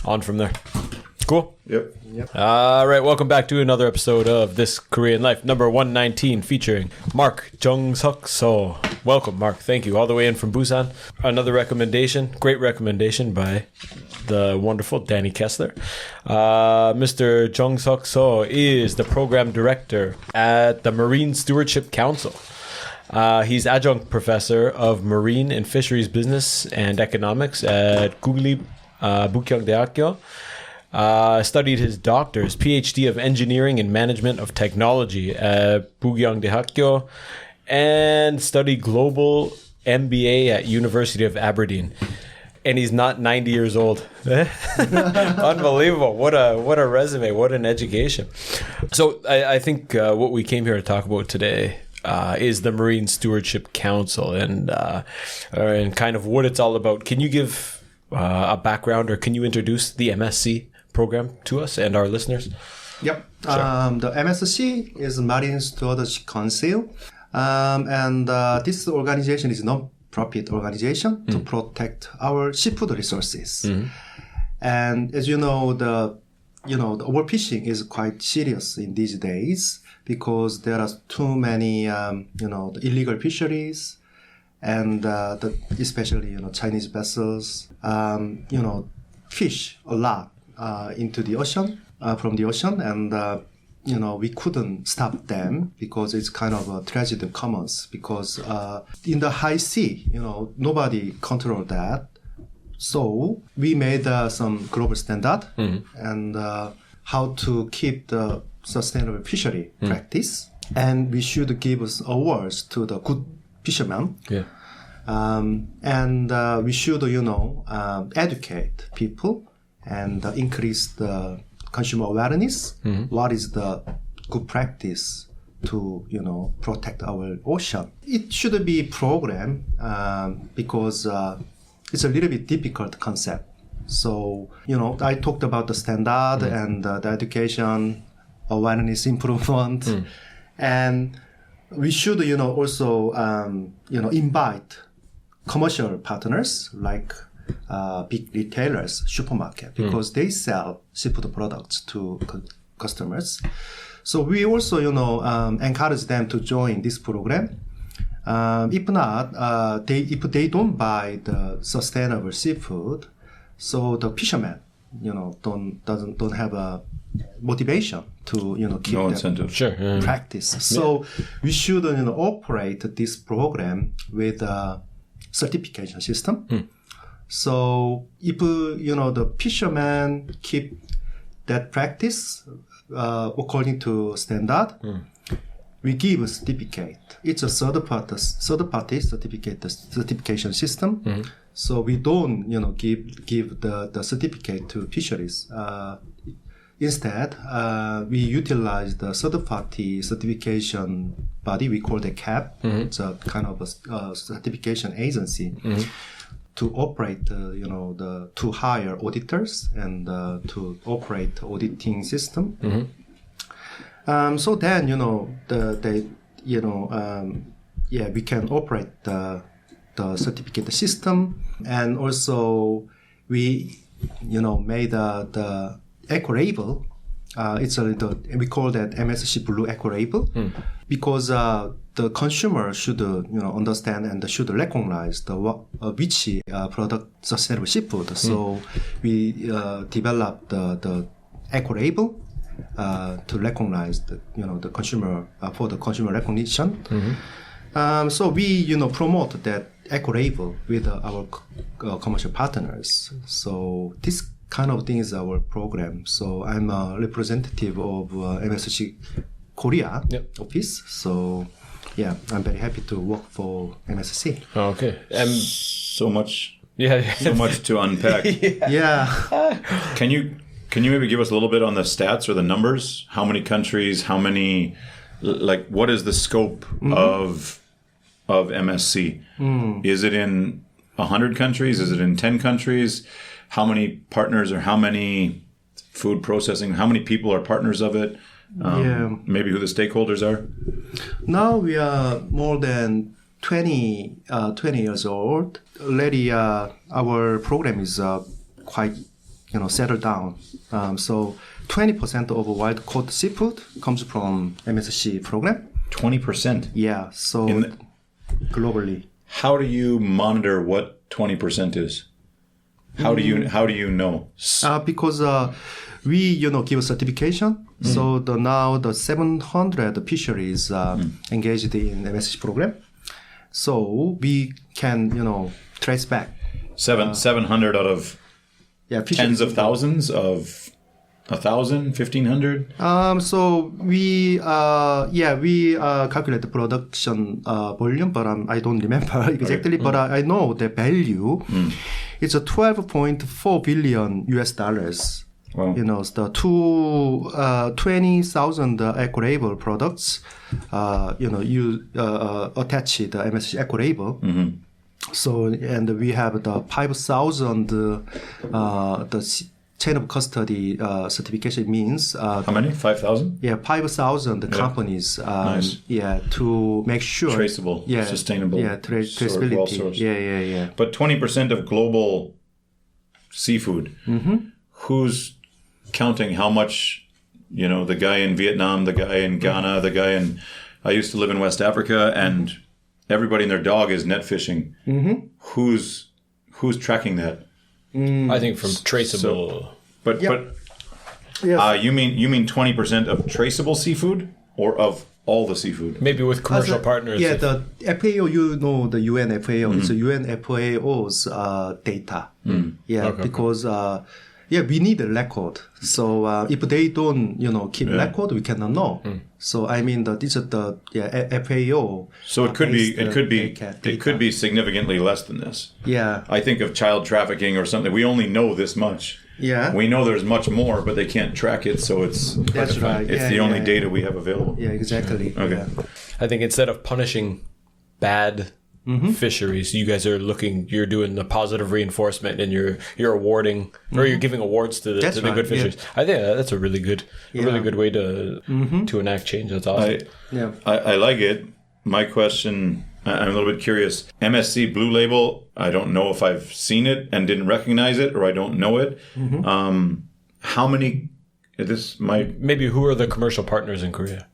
on from there. Cool. Yep. All right, welcome back to another episode of This Korean Life, number 119, featuring Mark Jeong Seok Seo. Welcome, Mark. Thank you. All the way in from Busan. Another recommendation, great recommendation by the wonderful Danny Kessler. Mr. Jeong Seok Seo is the program director at the Marine Stewardship Council. He's adjunct professor of marine and fisheries business and economics at Google Bukyangdae학교. Studied his doctor's PhD of engineering and management of technology at Bukyangdae학교 and studied global MBA at University of Aberdeen. And he's not 90 years old. Unbelievable. What a resume. What an education. So I think what we came here to talk about today is the Marine Stewardship Council and kind of what it's all about. Can you give a background, or can you introduce the MSC program to us and our listeners? Yep. Sure. The MSC is Marine Stewardship Council. And this organization is a non-profit organization to protect our seafood resources. Mm-hmm. And as you know, the overfishing is quite serious in these days because there are too many, the illegal fisheries and especially, Chinese vessels, fish a lot into the ocean, from the ocean. And, we couldn't stop them because it's kind of a tragedy of commons because in the high sea, nobody controlled that. So we made some global standard and how to keep the sustainable fishery practice. And we should give us awards to the good fishermen. Yeah. And we should, educate people and increase the consumer awareness. What is the good practice to, protect our ocean? It should be program because it's a little bit difficult concept. So, I talked about the standard and the education, awareness improvement. And we should, also, invite commercial partners like big retailers, supermarket, because they sell seafood products to customers. So we also, encourage them to join this program. If not, if they don't buy the sustainable seafood, so the fishermen, don't have a motivation to, keep no incentive. Practice. So we should, operate this program with a certification system. So if, the fishermen keep that practice according to standard, we give a certificate. It's a third party certification system. So we don't, give the certificate to fisheries. Instead, we utilize the third party certification body. We call it CAP. It's a kind of a certification agency. To operate, to hire auditors and to operate auditing system. So then, we can operate the certificate system, and also we, made the eco label. It's we call that MSC Blue Eco Label because the consumer should understand and should recognize which product sustainable seafood. So we developed the eco label to recognize the consumer for the consumer recognition. So we promote that eco label with our commercial partners. So this kind of thing is our program. So I'm a representative of MSC Korea office. So yeah, I'm very happy to work for MSC. Okay. So much to unpack. Yeah. Can you maybe give us a little bit on the stats or the numbers? How many countries? How many? Like, what is the scope of MSC? Is it in 100 countries? Is it in 10 countries? How many partners or how many food processing? How many people are partners of it? Maybe who the stakeholders are? Now we are more than 20 years old. Already our program is quite settle down. So 20% of wild caught seafood comes from MSC program. 20%. Yeah. So globally. How do you monitor what 20% is? How do you know? Because we give a certification. So now the 700 fisheries engaged in MSC program. So we can trace back 700 out of tens of thousands of 1,000, 1,500. So we calculate the production volume, but I don't remember exactly. But I know the value. It's a 12.4 billion US dollars. Wow. The 20,000 eco-label products. You attach the MSC eco-label. So, and we have the 5,000 the chain of custody certification means how many? 5,000? Yeah, 5,000 companies. Nice. Yeah, to make sure traceable, sustainable. Yeah, traceability. Well sourced. Yeah. But 20% of global seafood. Who's counting how much? The guy in Vietnam, the guy in Ghana, the guy in. I used to live in West Africa, and everybody and their dog is net fishing. Who's tracking that? I think from traceable. But Yes. you mean 20% of traceable seafood or of all the seafood? Maybe with commercial partners. Yeah, the FAO, the UN FAO, it's a UN FAO's data. Because we need a record. So if they don't, keep record, we cannot know. So I mean, this is the FAO. So it could be significantly less than this. Yeah. I think of child trafficking or something. We only know this much. Yeah. We know there's much more, but they can't track it, so it's That's right. It's the only data we have available. Yeah, exactly. Okay. Yeah. I think instead of punishing bad fisheries, you guys are you're doing the positive reinforcement, and you're awarding or you're giving awards to the good fisheries. I think that's a really good way to enact change. That's awesome. I like it. My question, I'm a little bit curious. MSC Blue Label, I don't know if I've seen it and didn't recognize it, or I don't know it. How many? Maybe who are the commercial partners in Korea?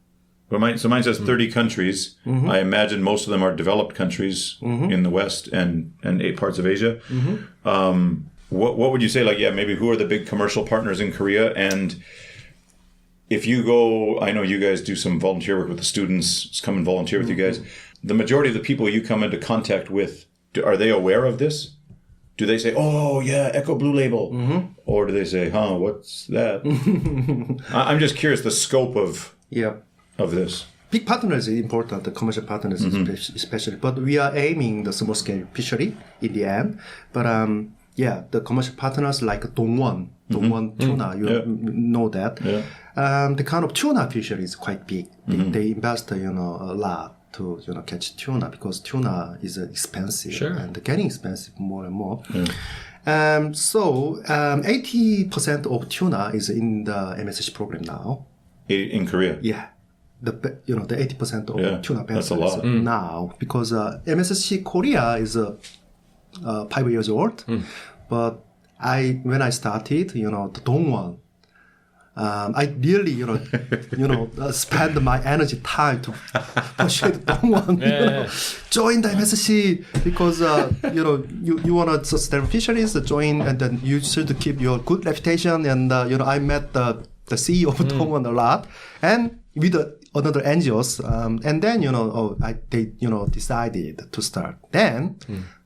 Well, mine says 30 countries. I imagine most of them are developed countries in the West and 8 parts of Asia. What would you say? Maybe who are the big commercial partners in Korea? And if you go, I know you guys do some volunteer work with the students. Just come and volunteer with you guys. The majority of the people you come into contact with, are they aware of this? Do they say, "Oh yeah, Eco Blue Label," or do they say, "Huh, what's that?" I'm just curious the scope of this. Big partners is important, the commercial partners especially. But we are aiming the small scale fishery in the end. But the commercial partners like Dongwon tuna, know that. Yeah. The kind of tuna fishery is quite big. They invest a lot to catch tuna, because tuna is expensive and getting expensive more and more. So 80% of tuna is in the MSC program now. In Korea? Yeah. The 80% of tuna that's a lot. now, because MSC Korea is 5 years old, but when I started, the Dongwon, I really, spend my energy time to pursue the Dongwon, join the MSC, because you want to sustain fisheries, join, and then you should keep your good reputation. And I met the CEO of Dongwon a lot, and with other NGOs, and then they decided to start. Then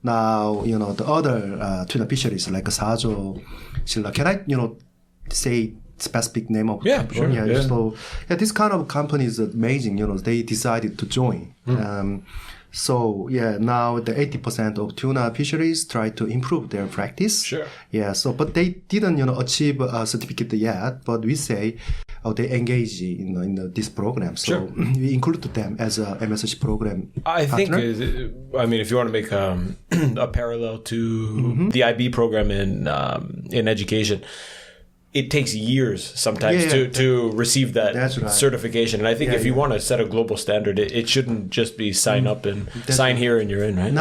now the other tuna fisheries like Sajo, Silla. Can I say specific name of company? Sure. So this kind of company is amazing. They decided to join. So now the 80% of tuna fisheries try to improve their practice. Sure. Yeah. So, but they didn't achieve a certificate yet. But we say they engage in this program. So we include them as a MSC program. I partner. think, if you want to make a parallel to the IB program in education, it takes years sometimes to receive that certification. And I think if you want to set a global standard, it shouldn't just be sign up and sign here and you're in, right?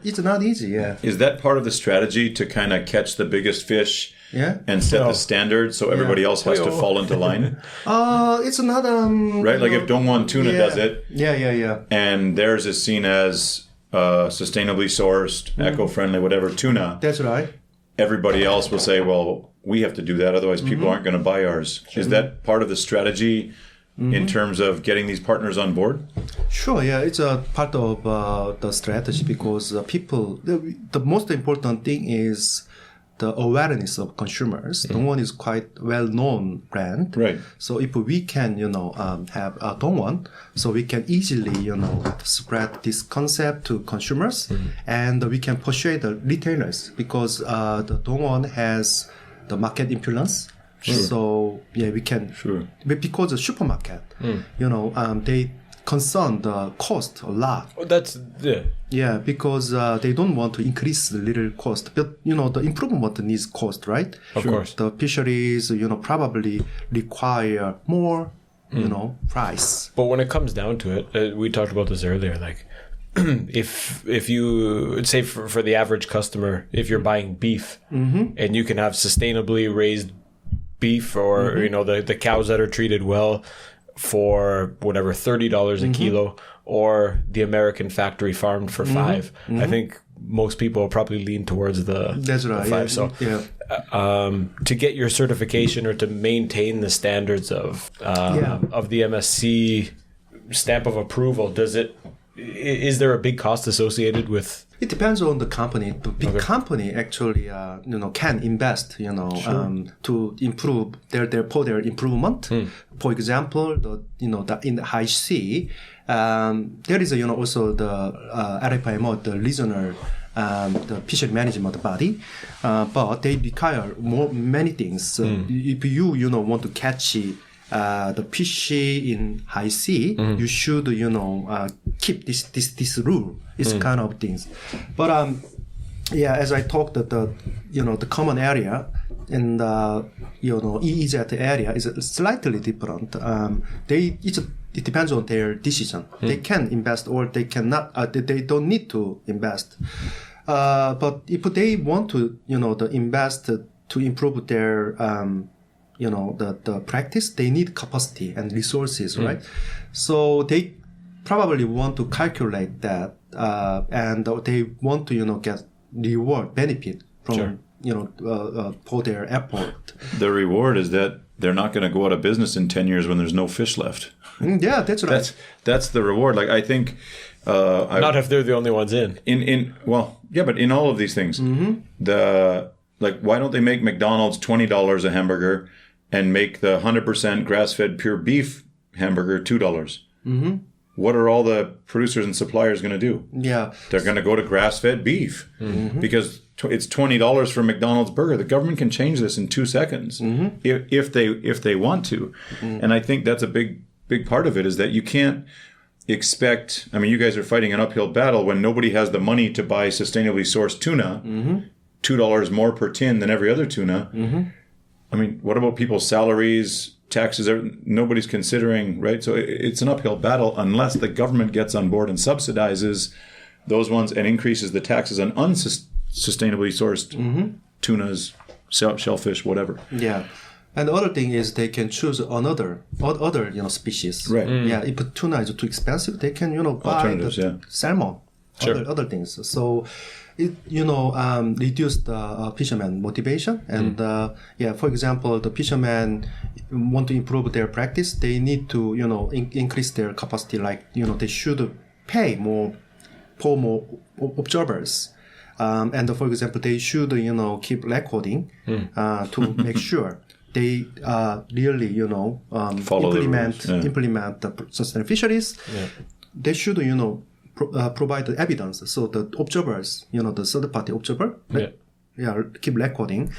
It's not easy, Is that part of the strategy to kind of catch the biggest fish and set the standard so everybody else has to fall into line? It's not... right? Like if Dongwon Tuna does it, and theirs is seen as sustainably sourced, eco-friendly, whatever, tuna. That's right. Everybody else will say, well, we have to do that, otherwise people aren't going to buy ours. Is that part of the strategy in terms of getting these partners on board? Sure, it's a part of the strategy because people, the most important thing is the awareness of consumers. Dongwon is quite well-known brand. Right. So if we can, have Dongwon, so we can easily, spread this concept to consumers and we can persuade the retailers because the Dongwon has the market influence. Sure. So we can. Sure. But because the supermarket, they concern the cost a lot. Oh, that's Yeah, because they don't want to increase the little cost. But the improvement needs cost, right? Of course. The fisheries, probably require more, price. But when it comes down to it, we talked about this earlier. Like, if you say for the average customer, if you're buying beef and you can have sustainably raised beef or the cows that are treated well for whatever $30 a kilo, or the American factory farmed for $5, I think most people will probably lean towards the $5. So to get your certification or to maintain the standards of the MSC stamp of approval, is there a big cost associated with? It depends on the company. The big company actually, can invest, to improve their improvement. For example, in the high sea, there is also the RFIMO, the regional, the fishery management body, but they require many things. If you want to catch the fish in high sea, you should keep this rule. It's kind of things, but as I talked, the common area and EEZ area is slightly different. It depends on their decision. They can invest or they cannot. They don't need to invest. But if they want to, invest to improve their the practice, they need capacity and resources, right? So they probably want to calculate that, and they want to, get reward benefit from, for their effort. The reward is that they're not going to go out of business in 10 years when there's no fish left. Yeah, that's right. That's the reward. Like, I think... not if they're the only ones in. But in all of these things, why don't they make McDonald's $20 a hamburger and make the 100% grass-fed pure beef hamburger $2? What are all the producers and suppliers going to do? Yeah. They're going to go to grass-fed beef because it's $20 for McDonald's burger. The government can change this in 2 seconds if they want to. And I think that's a big part of it, is that you can't expect... I mean, you guys are fighting an uphill battle when nobody has the money to buy sustainably sourced tuna, $2 more per tin than every other tuna. I mean, what about people's salaries, taxes? Nobody's considering, right? So it's an uphill battle unless the government gets on board and subsidizes those ones and increases the taxes on unsustainably sourced tunas, shellfish, whatever. Yeah. And the other thing is they can choose other species. Right. Yeah. If tuna is too expensive, they can buy the salmon, other things. So it reduce the fisherman motivation. And for example, the fishermen want to improve their practice. They need to increase their capacity. Like they should pay more for more observers. And for example, they should keep recording to make sure they really, implement the sustainable fisheries. Yeah. They should, provide the evidence. So the observers, the third-party observer, keep recording.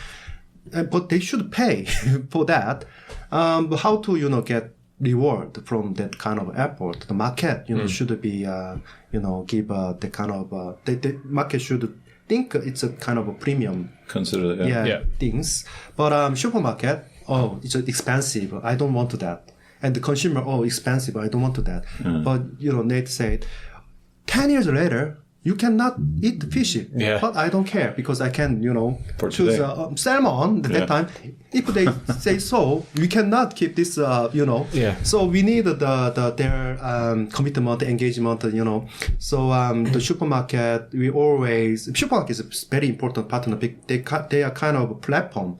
But they should pay for that. But how to, get reward from that kind of effort? The market, should be, give the kind of, the market should think it's a kind of a premium. Consider that, things. But supermarket, oh, it's expensive. I don't want that. And the consumer, oh, expensive. I don't want that. But, Nate said, 10 years later, you cannot eat the fish. Yeah. But I don't care because I can, For choose today. salmon at that time. If they say so, we cannot keep this, Yeah. So we need their commitment, engagement, So the supermarket, supermarket is a very important partner. They are kind of a platform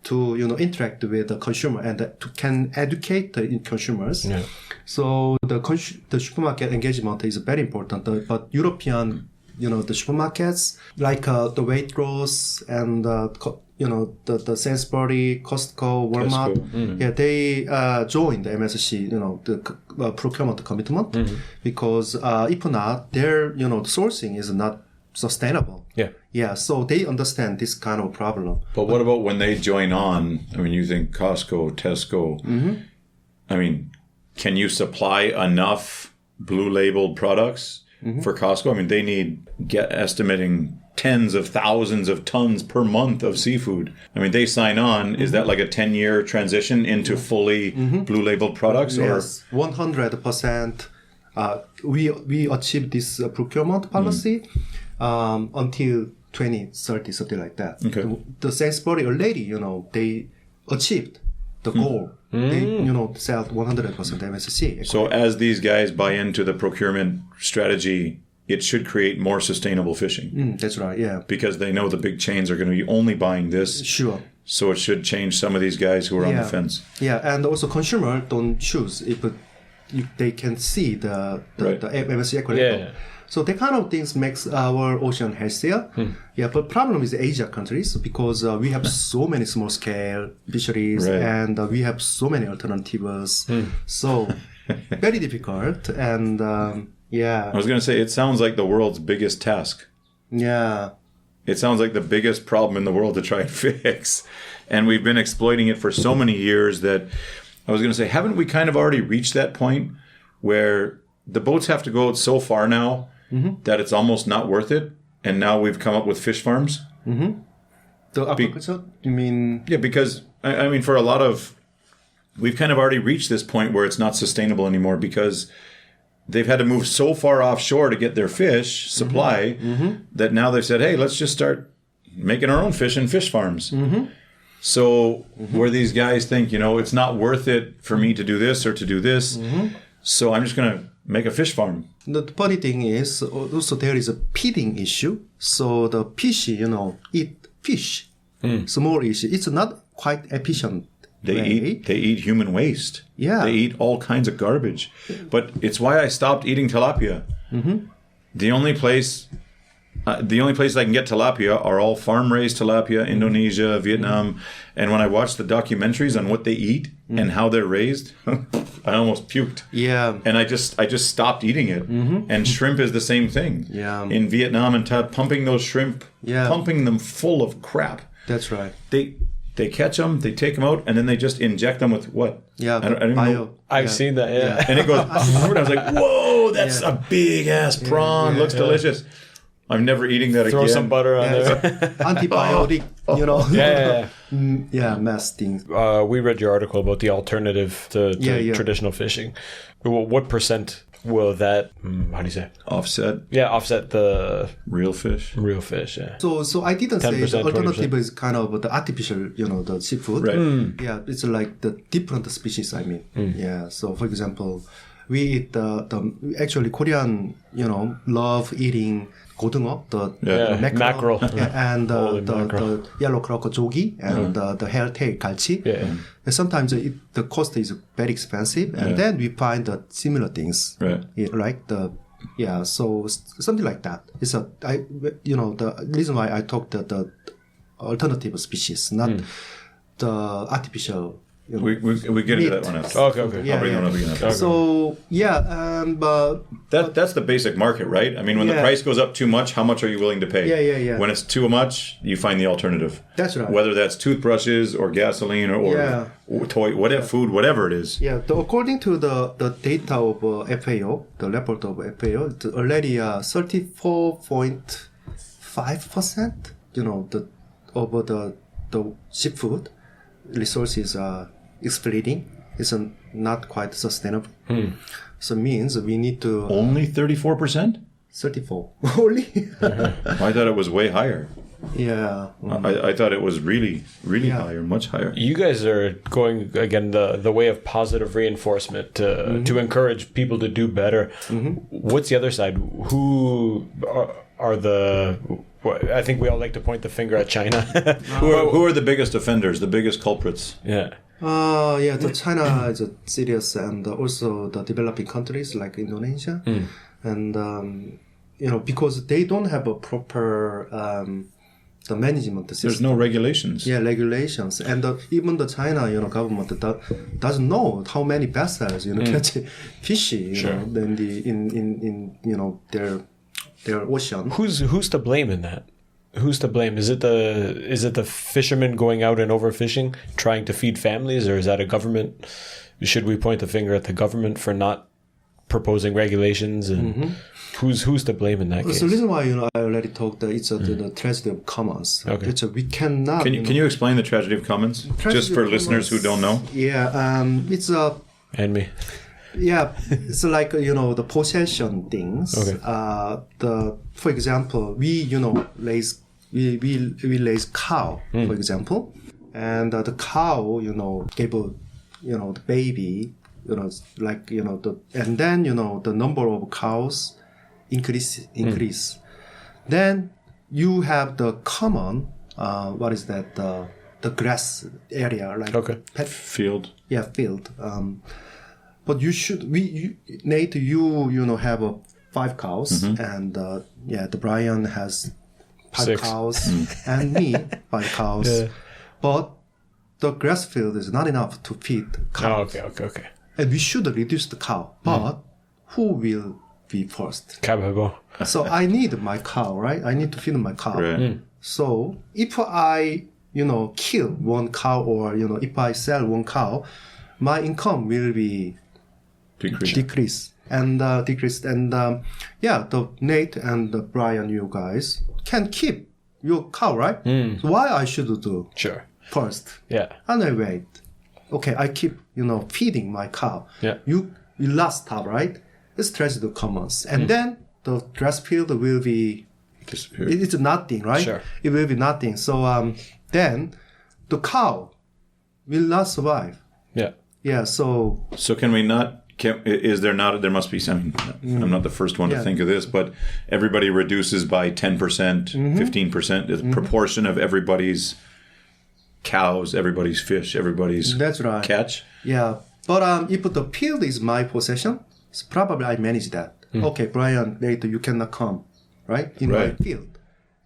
to, interact with the consumer and can educate the consumers. Yeah. So the supermarket engagement is very important. But European, the supermarkets like the Waitrose and the Sainsbury, Costco, Walmart, they joined the MSC, the procurement commitment because if not, their sourcing is not sustainable. Yeah. So they understand this kind of problem. But what about when they join on? I mean, you think Costco, Tesco. I mean, can you supply enough blue labeled products for Costco? I mean, they need estimating tens of thousands of tons per month of seafood. I mean, they sign on. Is that like a 10-year transition into fully blue labeled products? Yes, 100%. We achieved this procurement policy until 2030, something like that. Okay. The Sainsbury already, they achieved the goal. They, sell 100% MSC. So as these guys buy into the procurement strategy, it should create more sustainable fishing. That's right, yeah. Because they know the big chains are going to be only buying this. Sure. So it should change some of these guys who are on the fence. Yeah, and also consumer don't choose if they can see the MSC equilibrium. Yeah. So that kind of things makes our ocean healthier. Yeah, but problem is Asia countries because we have so many small scale fisheries and we have so many alternatives. So very difficult and I was going to say, it sounds like the world's biggest task. Yeah. It sounds like the biggest problem in the world to try and fix. And we've been exploiting it for so many years that I was going to say, haven't we kind of already reached that point where the boats have to go out so far now that it's almost not worth it? And now we've come up with fish farms? The aquaculture, you mean? Yeah, because, I mean, for a lot of... We've kind of already reached this point where it's not sustainable anymore because they've had to move so far offshore to get their fish supply that now they've said, hey, let's just start making our own fish in fish farms. So where these guys think, it's not worth it for me to do this or to do this, so I'm just going to make a fish farm. The funny thing is, also there is a feeding issue. So the fish, eat fish. Small issue. It's not quite efficient. They eat human waste. Yeah. They eat all kinds of garbage. But it's why I stopped eating tilapia. The only place I can get tilapia are all farm-raised tilapia, Indonesia, Vietnam. And when I watch the documentaries on what they eat and how they're raised, I almost puked. Yeah. And I just stopped eating it. And shrimp is the same thing. Yeah. In Vietnam and pumping those shrimp, Yeah. pumping them full of crap. That's right. They catch them, they take them out, and then they just inject them with what? Yeah. I don't know. I've seen that, yeah. And it goes, and I was like, whoa, that's a big ass prawn. Looks delicious. I'm never eating that Throw again. some butter on there. Antibiotic, Yeah. mess things. We read your article about the alternative to traditional fishing. What percent will that, how do you say? Offset. Yeah, offset the Real fish. real fish, yeah. So I didn't say 10%, the alternative 20%. is kind of the artificial, the seafood. Right. Yeah, it's like the different species, I mean. Yeah, so for example, we eat actually Korean, love eating 고등어, the mackerel. and Holy the yellow croco 조기 and the hairtail 갈치. Yeah. And sometimes the cost is very expensive, and then we find similar things, Right. So something like that. It's the reason why I talked the alternative species, not the artificial. We get into that one after. Okay. I'll bring that up again after. So but That's the basic market, right? I mean, when the price goes up too much, how much are you willing to pay? Yeah. When it's too much, you find the alternative. That's right. Whether that's toothbrushes or gasoline or toy, whatever food, whatever it is. Yeah, according to the data of FAO, the report of FAO, it's already 34.5%, of the seafood resources are exploiting. It's not quite sustainable. So it means we need to Only 34%? 34 only. I thought it was way higher. Yeah. I thought it was really, really higher, much higher. You guys are going again the way of positive reinforcement to encourage people to do better. What's the other side? Who are the? I think we all like to point the finger at China. Who are the biggest offenders, the biggest culprits? Yeah. The China is serious, and also the developing countries like Indonesia, and because they don't have a proper the management system. There's no regulations. Yeah, regulations, and even the China government doesn't know how many vessels catch fish in their ocean. Who's to blame in that? Who's to blame? Is it the fishermen going out and overfishing, trying to feed families, or is that a government? Should we point the finger at the government for not proposing regulations? And who's to blame in that case? So the reason why I already talked that it's the tragedy of commons. Okay. We cannot. Can you explain the tragedy of commons, just for listeners who don't know? Yeah, it's a. And me. Yeah, it's like the possession things. Okay. For example, we raise cow, for example, and the cow gave the baby, and then the number of cows increase. Then you have the common what is that the grass area like Field. Yeah, field. But you should Nate, you have 5 cows, and the Brian has 5 6. cows, and me 5 cows. Yeah. But the grass field is not enough to feed cows. Oh, okay. And we should reduce the cow. But who will be first? Cabago. So I need my cow, right? I need to feed my cow. Right. So if I kill one cow, or if I sell one cow, my income will be decreased. And the Nate and the Brian, you guys can keep your cow, right? So why I should do Sure. first? Yeah. And I wait. Okay, I keep feeding my cow. Yeah. You last stop, right? It's tragedy of commons, and then the grass field will be Disappear. it's nothing, right? Sure. It will be nothing. So then the cow will not survive. Yeah. Yeah. So can we not? Is there not? There must be some. I'm not the first one to think of this, but everybody reduces by 10%, 15%. The proportion of everybody's cows, everybody's fish, everybody's that's right. catch. Yeah. But if the field is my possession, so probably I manage that. Okay, Brian, later you cannot come, right? In my field.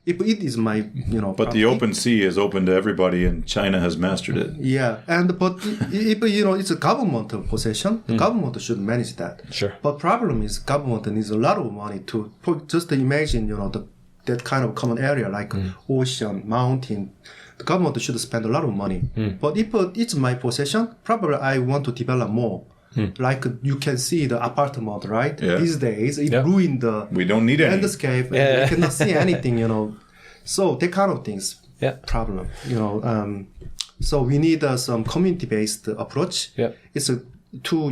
If it is my, But property, the open sea is open to everybody, and China has mastered it. Yeah, but if it's a government possession, the government should manage that. Sure. But problem is government needs a lot of money to just imagine that kind of common area like ocean, mountain. The government should spend a lot of money. But if it's my possession, probably I want to develop more. Like you can see the apartment, right? Yeah. These days, it ruined the We don't need any. landscape. And you cannot see anything, So that kind of things, problem, So we need some community-based approach. Yeah. It's to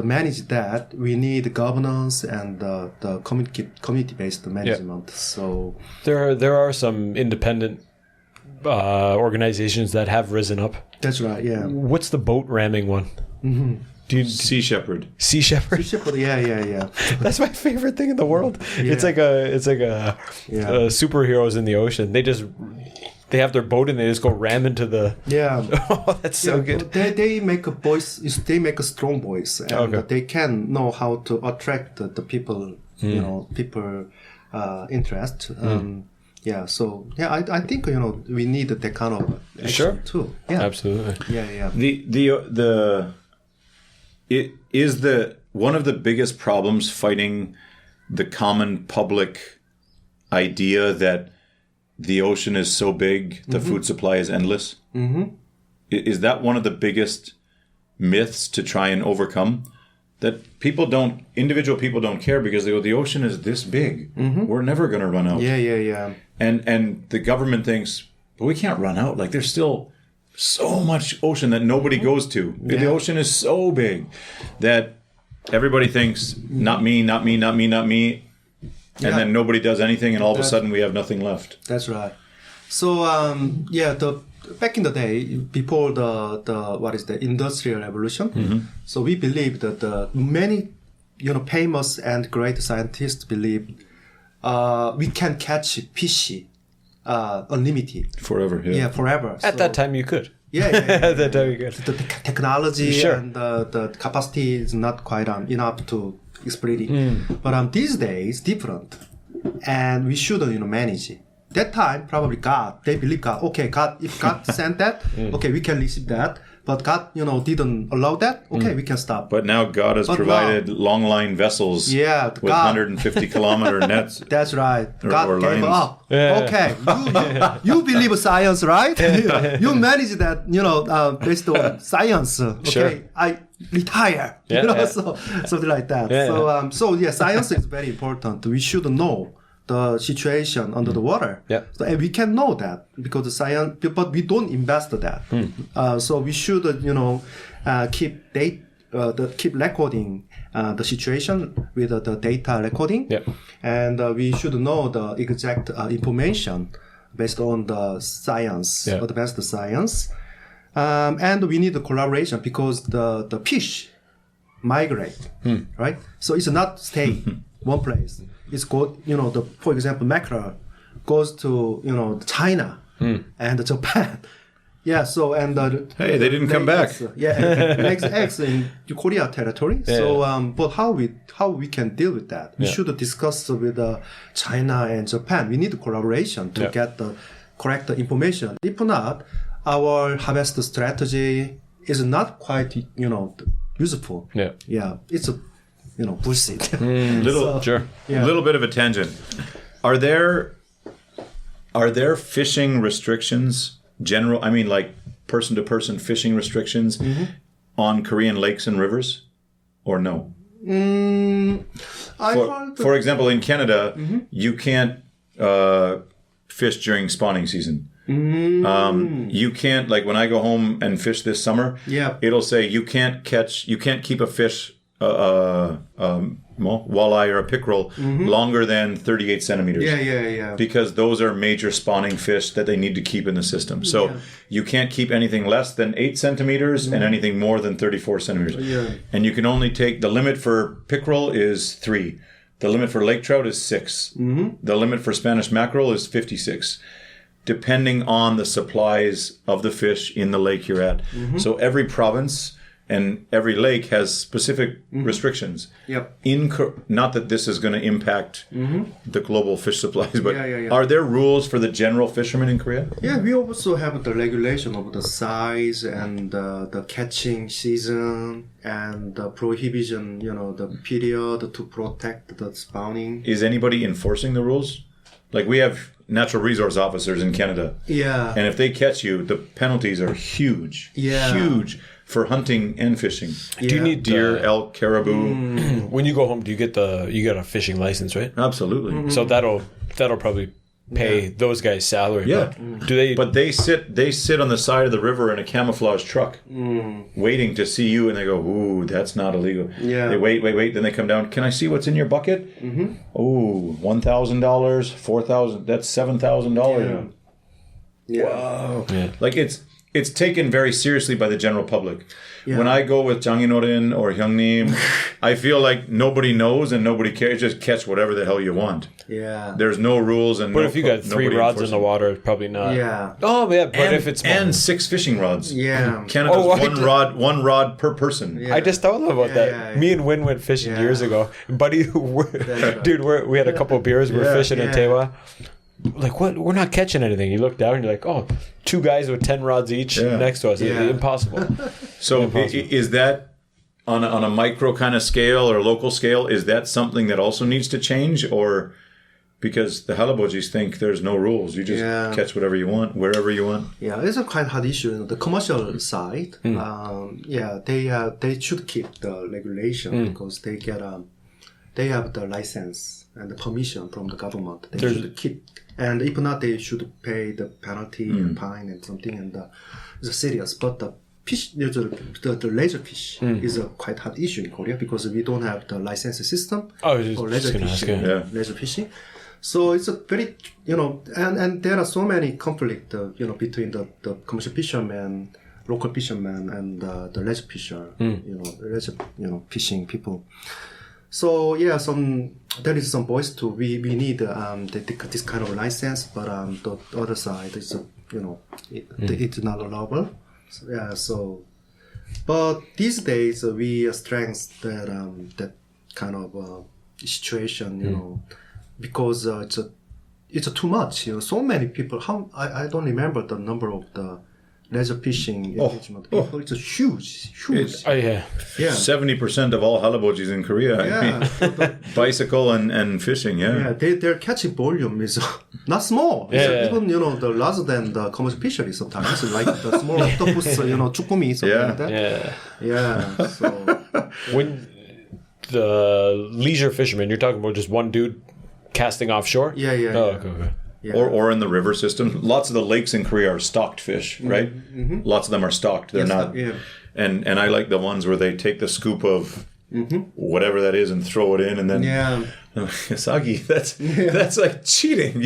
manage that. We need governance and the community-based management. So There are some independent organizations that have risen up. that's right. Yeah. What's the boat ramming one? Sea Shepherd. Sea Shepherd. Yeah. That's my favorite thing in the world. Yeah. It's like superheroes in the ocean. They have their boat and they just go ram into the. Yeah. Oh, that's so good. They make a voice. They make a strong voice, and they can know how to attract the people. People interest. Yeah. So I think we need that kind of action too. Yeah. Absolutely. Yeah. It is one of the biggest problems fighting the common public idea that the ocean is so big, the food supply is endless. Is that one of the biggest myths to try and overcome? That individual people don't care because they go, the ocean is this big. We're never going to run out. Yeah. And the government thinks but we can't run out. Like there's still so much ocean that nobody goes to. The ocean is so big that everybody thinks, not me, not me, not me, not me. And then nobody does anything, and all of a sudden we have nothing left. That's right. So back in the day, before the industrial revolution, so we believe that many famous and great scientists believe we can catch fish unlimited Forever. Yeah, forever. At that time, you could. At that time, you could. The technology Sure. and the capacity is not quite enough to exploit it. But these days, different, and we should manage it. That time, probably God, they believe God. Okay, God, if God sent that, okay, we can receive that. But God, didn't allow that. Okay, we can stop. But now God has provided long line vessels with God, 150 kilometer nets. That's right. Or God gave lines. up. Okay, you believe science, right? You manage that, based on science. Okay, Sure. I retire. So something like that. So science is very important. We should know the situation under the water. Yeah. So, and we can know that because the science, but we don't invest that. So we should, keep recording the situation with the data recording. Yeah. And we should know the exact information based on the science, advanced science. And we need the collaboration because the fish migrate, right? So it's not stay one place. It's go, for example, mackerel goes to, China and Japan. Yeah, so, and Hey, they didn't come back. Makes eggs in Korea territory. So, but how we can deal with that? We should discuss with China and Japan. We need collaboration to get the correct information. If not, our harvest strategy is not quite, useful. Yeah, it's a, bullshit. Little bit of a tangent. Are there fishing restrictions? Like person to person fishing restrictions on Korean lakes and rivers, or no? For example, in Canada, you can't fish during spawning season. You can't, like when I go home and fish this summer, it'll say you can't keep a fish, walleye or a pickerel longer than 38 centimeters. Because those are major spawning fish that they need to keep in the system. So you can't keep anything less than 8 centimeters and anything more than 34 centimeters. And you can only take, the limit for pickerel is 3. The limit for lake trout is 6. The limit for Spanish mackerel is 56. Depending on the supplies of the fish in the lake you're at. So every province and every lake has specific restrictions. Not that this is going to impact the global fish supplies, but are there rules for the general fishermen in Korea? Yeah, we also have the regulation of the size and the catching season and the prohibition, the period to protect the spawning. Is anybody enforcing the rules? Like we have natural resource officers in Canada. And if they catch you, the penalties are huge. Huge. For hunting and fishing. Do you need deer, elk, caribou? When you go home, you get a fishing license, right? Absolutely. So that'll probably pay those guys' salary. Yeah. But they sit on the side of the river in a camouflage truck, waiting to see you, and they go, "Ooh, that's not illegal." They wait. Then they come down. Can I see what's in your bucket? Ooh, $1,000, $4,000. That's $7,000. Wow. Like it's taken very seriously by the general public. When I go with Janginorin or Hyungnim, I feel like nobody knows and nobody cares. Just catch whatever the hell you want. There's no rules but if you got 3 rods in the water, it's probably not. Oh yeah, but if it's and 6 fishing rods. Canada's one rod per person. I just thought about that. Me and Win went fishing years ago. Buddy, dude, we had a couple of beers. We're fishing in Tewa. Like, what? We're not catching anything. You look down and you're like, oh, 2 guys with 10 rods each next to us. Impossible. So is that on a micro kind of scale or local scale, is that something that also needs to change? Or because the halabojis think there's no rules. You just catch whatever you want, wherever you want. Yeah, it's a quite hard issue. The commercial side, they should keep the regulation because they they have the license and the permission from the government. They There's- should keep, and if not, they should pay the penalty and fine and something, and it's serious. But the fish, the laser fish is a quite hard issue in Korea because we don't have the license system Oh, I was for just laser gonna ask fishing. you. Yeah. Laser fishing. So it's a very, and there are so many conflict, between the commercial fishermen, local fishermen, and the leisure fisher, leisure, fishing people. So yeah, there is some voice too. We need this kind of license, but the other side is it's not allowable. So, yeah, so but these days we strengthen that kind of situation, because it's too much. So many people. I don't remember the number of the leisure fishing engagement people. It's a huge. Oh yeah. Yeah. 70% of all halibojis in Korea. Yeah. Bicycle and fishing. Yeah, their catching volume is not small. Yeah, It's yeah. even the larger than the commercial fishery sometimes. Like the small octopus, chukumi, something Yeah. like that. Yeah. Yeah. So When the leisure fishermen, you're talking about just one dude casting offshore? Yeah, yeah, Oh, yeah. okay. yeah. Or in the river system. Lots of the lakes in Korea are stocked fish, right? Lots of them are stocked. They're Yes, not. yeah. And I like the ones where they take the scoop of whatever that is and throw it in, and then Yeah. Sagi, that's like cheating.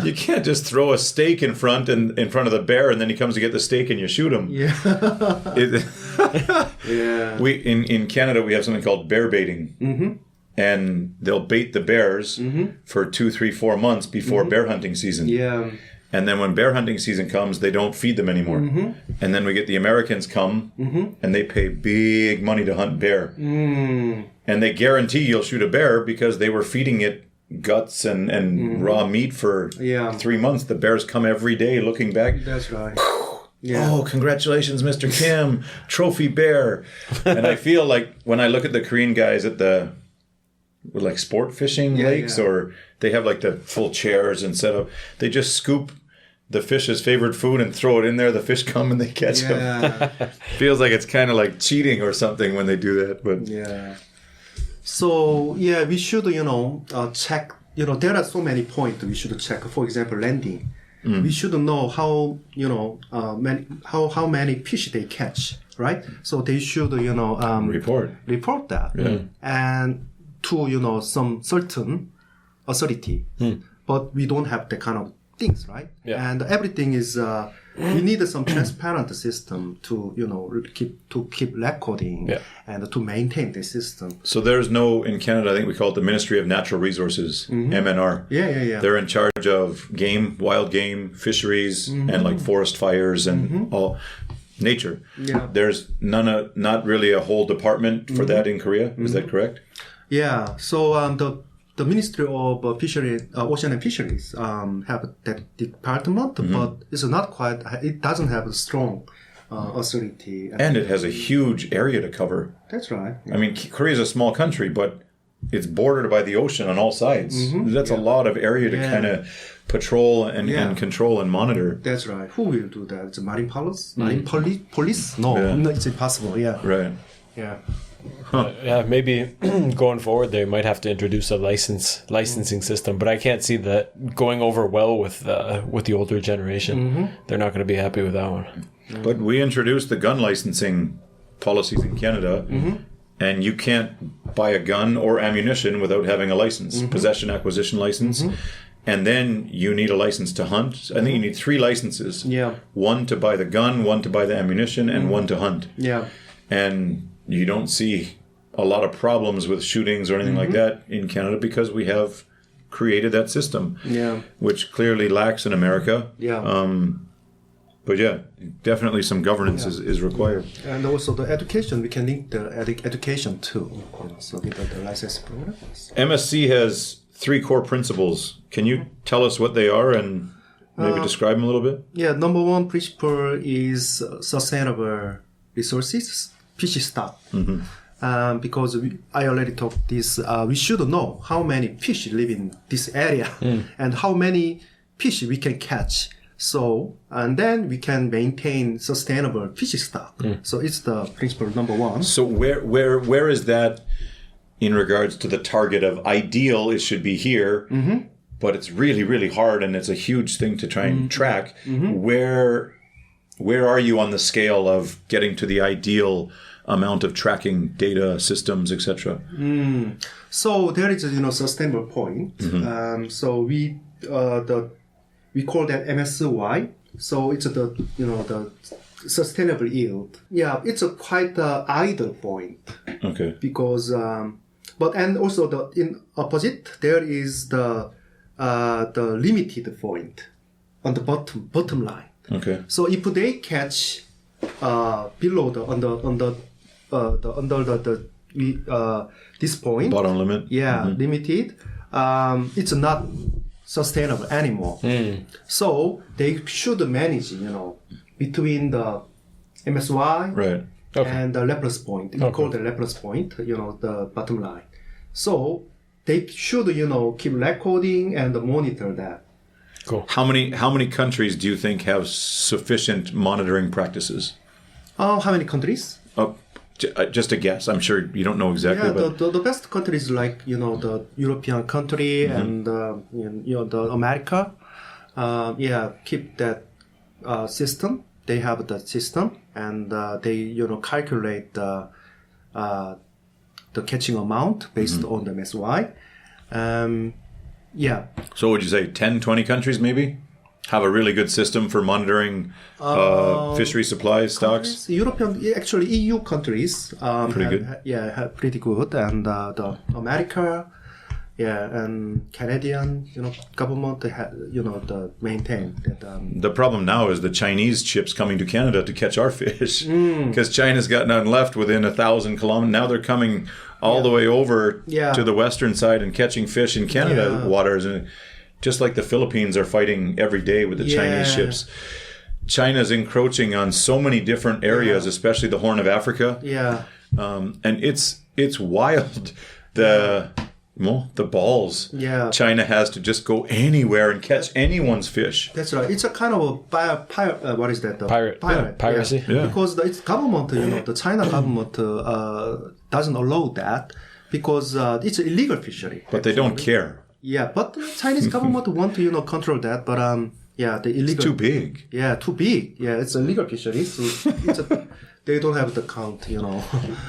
You can't just throw a steak in front of the bear, and then he comes to get the steak and you shoot him. Yeah. It- Yeah. we in Canada we have something called bear baiting, and they'll bait the bears for 2, 3, 4 months before bear hunting season. Yeah. And then when bear hunting season comes, they don't feed them anymore. And then we get the Americans come, and they pay big money to hunt bear. And they guarantee you'll shoot a bear because they were feeding it guts and raw meat for Yeah. 3 months. The bears come every day looking back. That's right. Yeah. Oh, congratulations, Mr. Kim, trophy bear. And I feel like when I look at the Korean guys at the like sport fishing lakes, yeah. or they have like the full chairs and set up, they just scoop the fish's favorite food and throw it in there. The fish come and they catch them. Yeah. Feels like it's kind of like cheating or something when they do that. But Yeah. So yeah, we should check. There are so many points we should check. For example, landing. We should know how how many fish they catch, right? So they should report that, and to some certain authority. But we don't have that kind of things, right? Yeah. And everything is we need some transparent system to keep recording and to maintain the system. so there's no, in Canada, I think we call it the Ministry of Natural Resources, MNR. Yeah. They're in charge of game, wild game, fisheries, and like forest fires and all nature. Yeah. There's not really a whole department for that in Korea. Is that correct? Yeah. So the Ministry of Ocean and Fisheries have that department, but it's not quite. It doesn't have a strong authority. And it has a huge area to cover. That's right. I mean, Korea is a small country, but it's bordered by the ocean on all sides. That's a lot of area to kind of patrol and control and monitor. That's right. Who will do that? It's a marine police. Marine police? No, it's impossible. Yeah. Right. Yeah. Yeah, maybe going forward they might have to introduce a licensing system, but I can't see that going over well with the older generation. They're not going to be happy with that one. But we introduced the gun licensing policies in Canada, and you can't buy a gun or ammunition without having a license, possession acquisition license. And then you need a license to hunt. I think you need 3 licenses. Yeah. One to buy the gun, one to buy the ammunition, and one to hunt. Yeah. And you don't see a lot of problems with shootings or anything like that in Canada because we have created that system, which clearly lacks in America. Yeah. But yeah, definitely some governance is required. And also the education, we can link the education too. So with the license program. MSC has 3 core principles. Can you tell us what they are and maybe describe them a little bit? Yeah, number 1 principle is sustainable resources, fish stock. Because I already talked this, we should know how many fish live in this area and how many fish we can catch. So, and then we can maintain sustainable fish stock. So it's the principle number 1. So where is that in regards to the target of ideal, it should be here, but it's really, really hard, and it's a huge thing to try and track. Where are you on the scale of getting to the ideal amount of tracking data, systems, etc.? So there is a sustainable point. So we call that MSY. So it's the sustainable yield. Yeah, it's a quite idle point. Okay. Because and also in opposite there is the limited point on the bottom line. Okay. So if they catch below this point, Bottom limit. limited, it's not sustainable anymore. So they should manage, between the MSY Right. and the Laplace point. We call the Laplace point, the bottom line. So they should, keep recording and monitor that. Cool. How many countries do you think have sufficient monitoring practices? How many countries? Just a guess. I'm sure you don't know exactly. Yeah, but the best countries like the European country and the America. Keep that system. They have the system, and they calculate the catching amount based on the MSY. So would you say 10, 20 countries maybe have a really good system for monitoring fishery supplies, stocks? Actually EU countries Pretty good. have pretty good, and the America, and Canadian, government, they have, the maintain that. The problem now is the Chinese ships coming to Canada to catch our fish, because China's got none left within 1,000 kilometers. Now they're coming all the way over to the western side and catching fish in Canada waters, and just like the Philippines are fighting every day with the Chinese ships. China's encroaching on so many different areas, especially the Horn of Africa. And it's wild. The balls China has to just go anywhere and catch anyone's fish. That's right. It's a kind of a what is that? Piracy. Yeah. Because it's government, the China government doesn't allow that because it's an illegal fishery. But they don't care. Yeah, but the Chinese government want to control that, but the illegal. It's too big. Yeah, too big. Yeah, it's a legal fishery, so they don't have the count,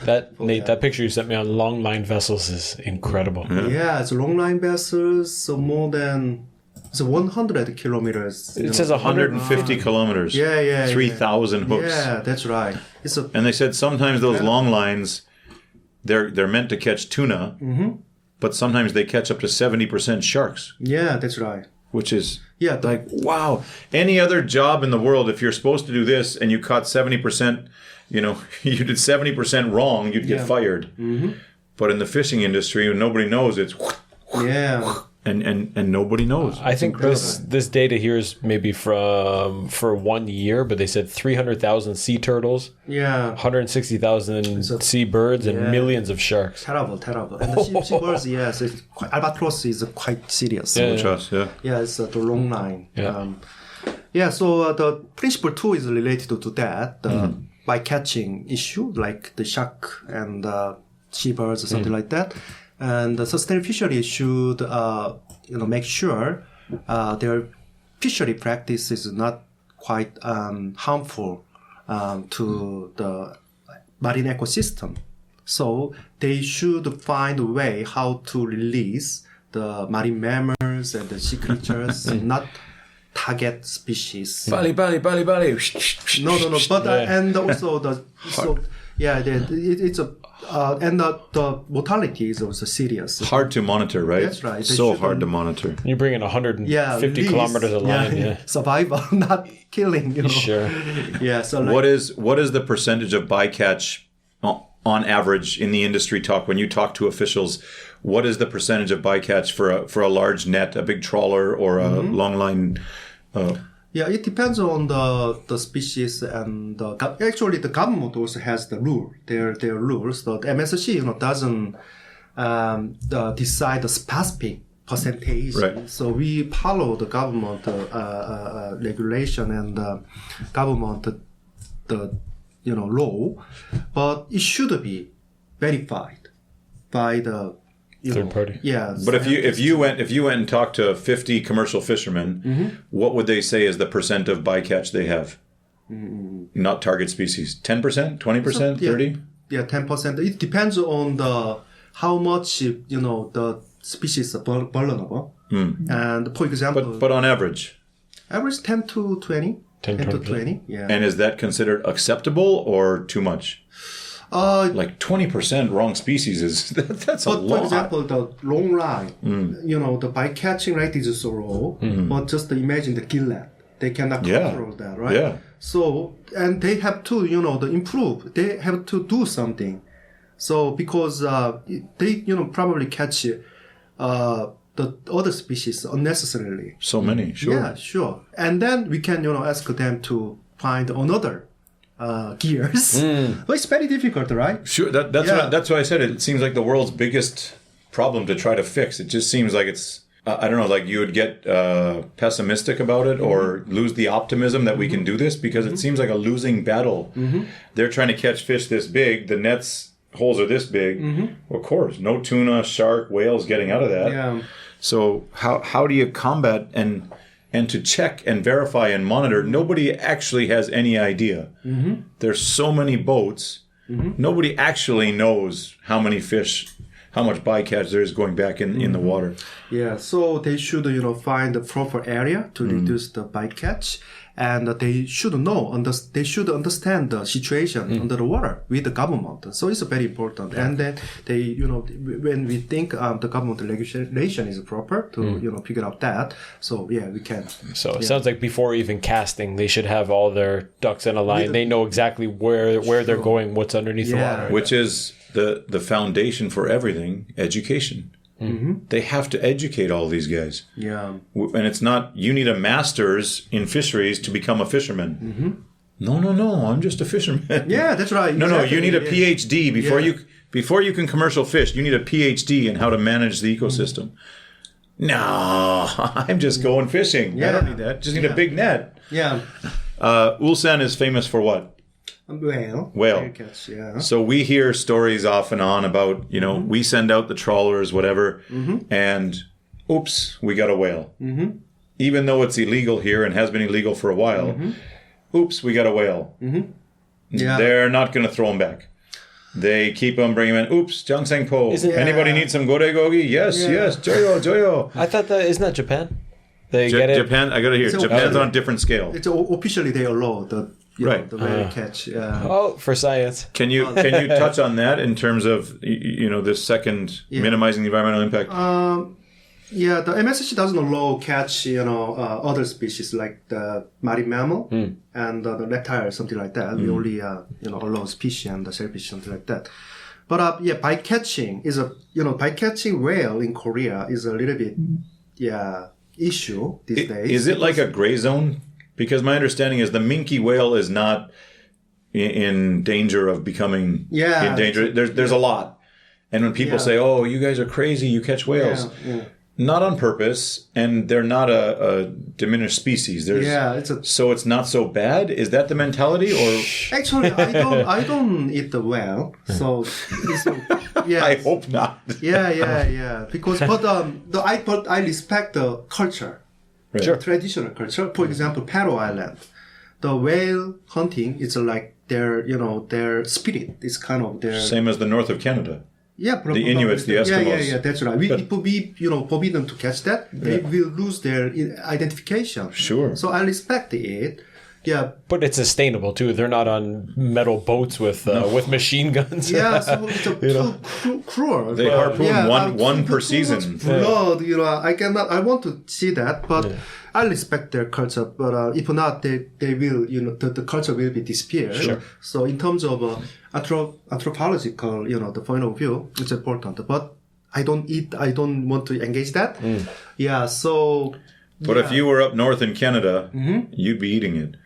That picture you sent me on long line vessels is incredible. Yeah, it's long line vessels, so more than 100 kilometers. It says 150 kilometers. 3,000 hooks. Yeah, that's right. And they said sometimes those long lines, they're meant to catch tuna, but sometimes they catch up to 70% sharks. Yeah, that's right. Which is like, wow. Any other job in the world, if you're supposed to do this and you caught 70%, you did 70% wrong, you'd get fired. But in the fishing industry, nobody knows, it's and nobody knows. I think this data here is maybe for 1 year, but they said 300,000 sea turtles, 160,000 sea birds, and millions of sharks. Terrible. And the seabirds, yes, albatross is quite serious. It's the long line. So the principle 2 is related to that, by catching issue like the shark and seabirds or something like that. And the sustainable fishery should, make sure their fishery practice is not quite harmful to the marine ecosystem. So they should find a way how to release the marine mammals and the sea creatures, not target species. Bali. No. But and also it's a. And the mortality is also serious. Hard to monitor, right? That's right. So hard to monitor. You bring in 150 kilometers of line. Survival, not killing. Sure. Yeah. So what is the percentage of bycatch on average in the industry talk when you talk to officials? What is the percentage of bycatch for a large net, a big trawler, or a long line? It depends on the species, and actually the government also has the rule. Their rules. The MSC doesn't decide the specific percentage. Right. So we follow the government regulation and government law, but it should be verified by the Third party. Yeah. But if you went and talked to 50 commercial fishermen, what would they say is the percent of bycatch they have? Not target species. 10%, 20%, 30%? Yeah, 10%. It depends on the how much the species are vulnerable. And for example, But on average. average 10 to 20. 10 to 20. Yeah. And is that considered acceptable or too much? Like 20% wrong species that's a lot. For example, the long line, the bycatching rate is so low, but just imagine the gillet. They cannot control that, right? Yeah. So, and they have to, to improve. They have to do something. So, because they, probably catch the other species unnecessarily. So many, sure. Yeah, sure. And then we can, ask them to find another gears. But it's very difficult, right? Sure, that's why I said it seems like the world's biggest problem to try to fix. It just seems like it's, I don't know, like you would get pessimistic about it or lose the optimism that we can do this because it seems like a losing battle. They're trying to catch fish this big, the net's holes are this big. Of course, no tuna, shark, whales getting out of that. Yeah. So how do you combat and to check and verify and monitor? Nobody actually has any idea. There's so many boats. Nobody actually knows how many fish, how much bycatch there is going back in the water. Yeah, so they should, find the proper area to reduce the bycatch. And they should they should understand the situation under the water with the government. So it's very important. And then they, when we think the government regulation is proper to, figure out that. So yeah, we can. So it sounds like before even casting, they should have all their ducks in a line. They know exactly where they're going, what's underneath the water. Which is the foundation for everything, education. They have to educate all these guys. Yeah. And it's not, you need a master's in fisheries to become a fisherman. No, I'm just a fisherman. Yeah, that's right. No, you need a PhD before you can commercial fish. You need a PhD in how to manage the ecosystem. No, I'm just going fishing. I don't need that. Just need a big net. Yeah. Ulsan is famous for what? Whale. Catch, yeah. So we hear stories off and on about, we send out the trawlers, whatever, and oops, we got a whale. Even though it's illegal here and has been illegal for a while, oops, we got a whale. Yeah. They're not going to throw them back. They keep them, bring them in. Oops, Jangsangpo. Anybody need some goregogi? Yes, joyo. I thought isn't that Japan? They get it. Japan, I got to hear. Japan's on a different scale. It's officially they allow the the whale catch. For science. Can you touch on that in terms of this second minimizing the environmental impact? The MSC doesn't allow catch other species like the marine mammal and the reptile, something like that. We only allow species and the shellfish, something like that. But bycatching is bycatching whale in Korea is a little bit issue these days. Is it like a gray zone? Because my understanding is the minke whale is not in danger of becoming in danger. There's a lot. And when people say, oh, you guys are crazy, you catch whales. Not on purpose, and they're not a diminished species. So it's not so bad? Is that the mentality? Or actually, I don't eat the whale. So I hope not. Because I respect the culture. Right. Sure. Traditional culture. For example, Faroe Island, the whale hunting is like their spirit. It's kind of their same as the north of Canada. Yeah, the Inuits, the Eskimos. Yeah, that's right. If we forbidden to catch that, they will lose their identification. Sure. So I respect it. Yeah, but it's sustainable too. They're not on metal boats with machine guns. Yeah, so it's too cruel. They harpoon one per season. Blood, I want to see that, but I respect their culture. But if not, they will, the culture will be disappeared. Sure. So in terms of anthropological, the point of view, it's important. But I don't want to engage that. Yeah. So. But if you were up north in Canada, you'd be eating it.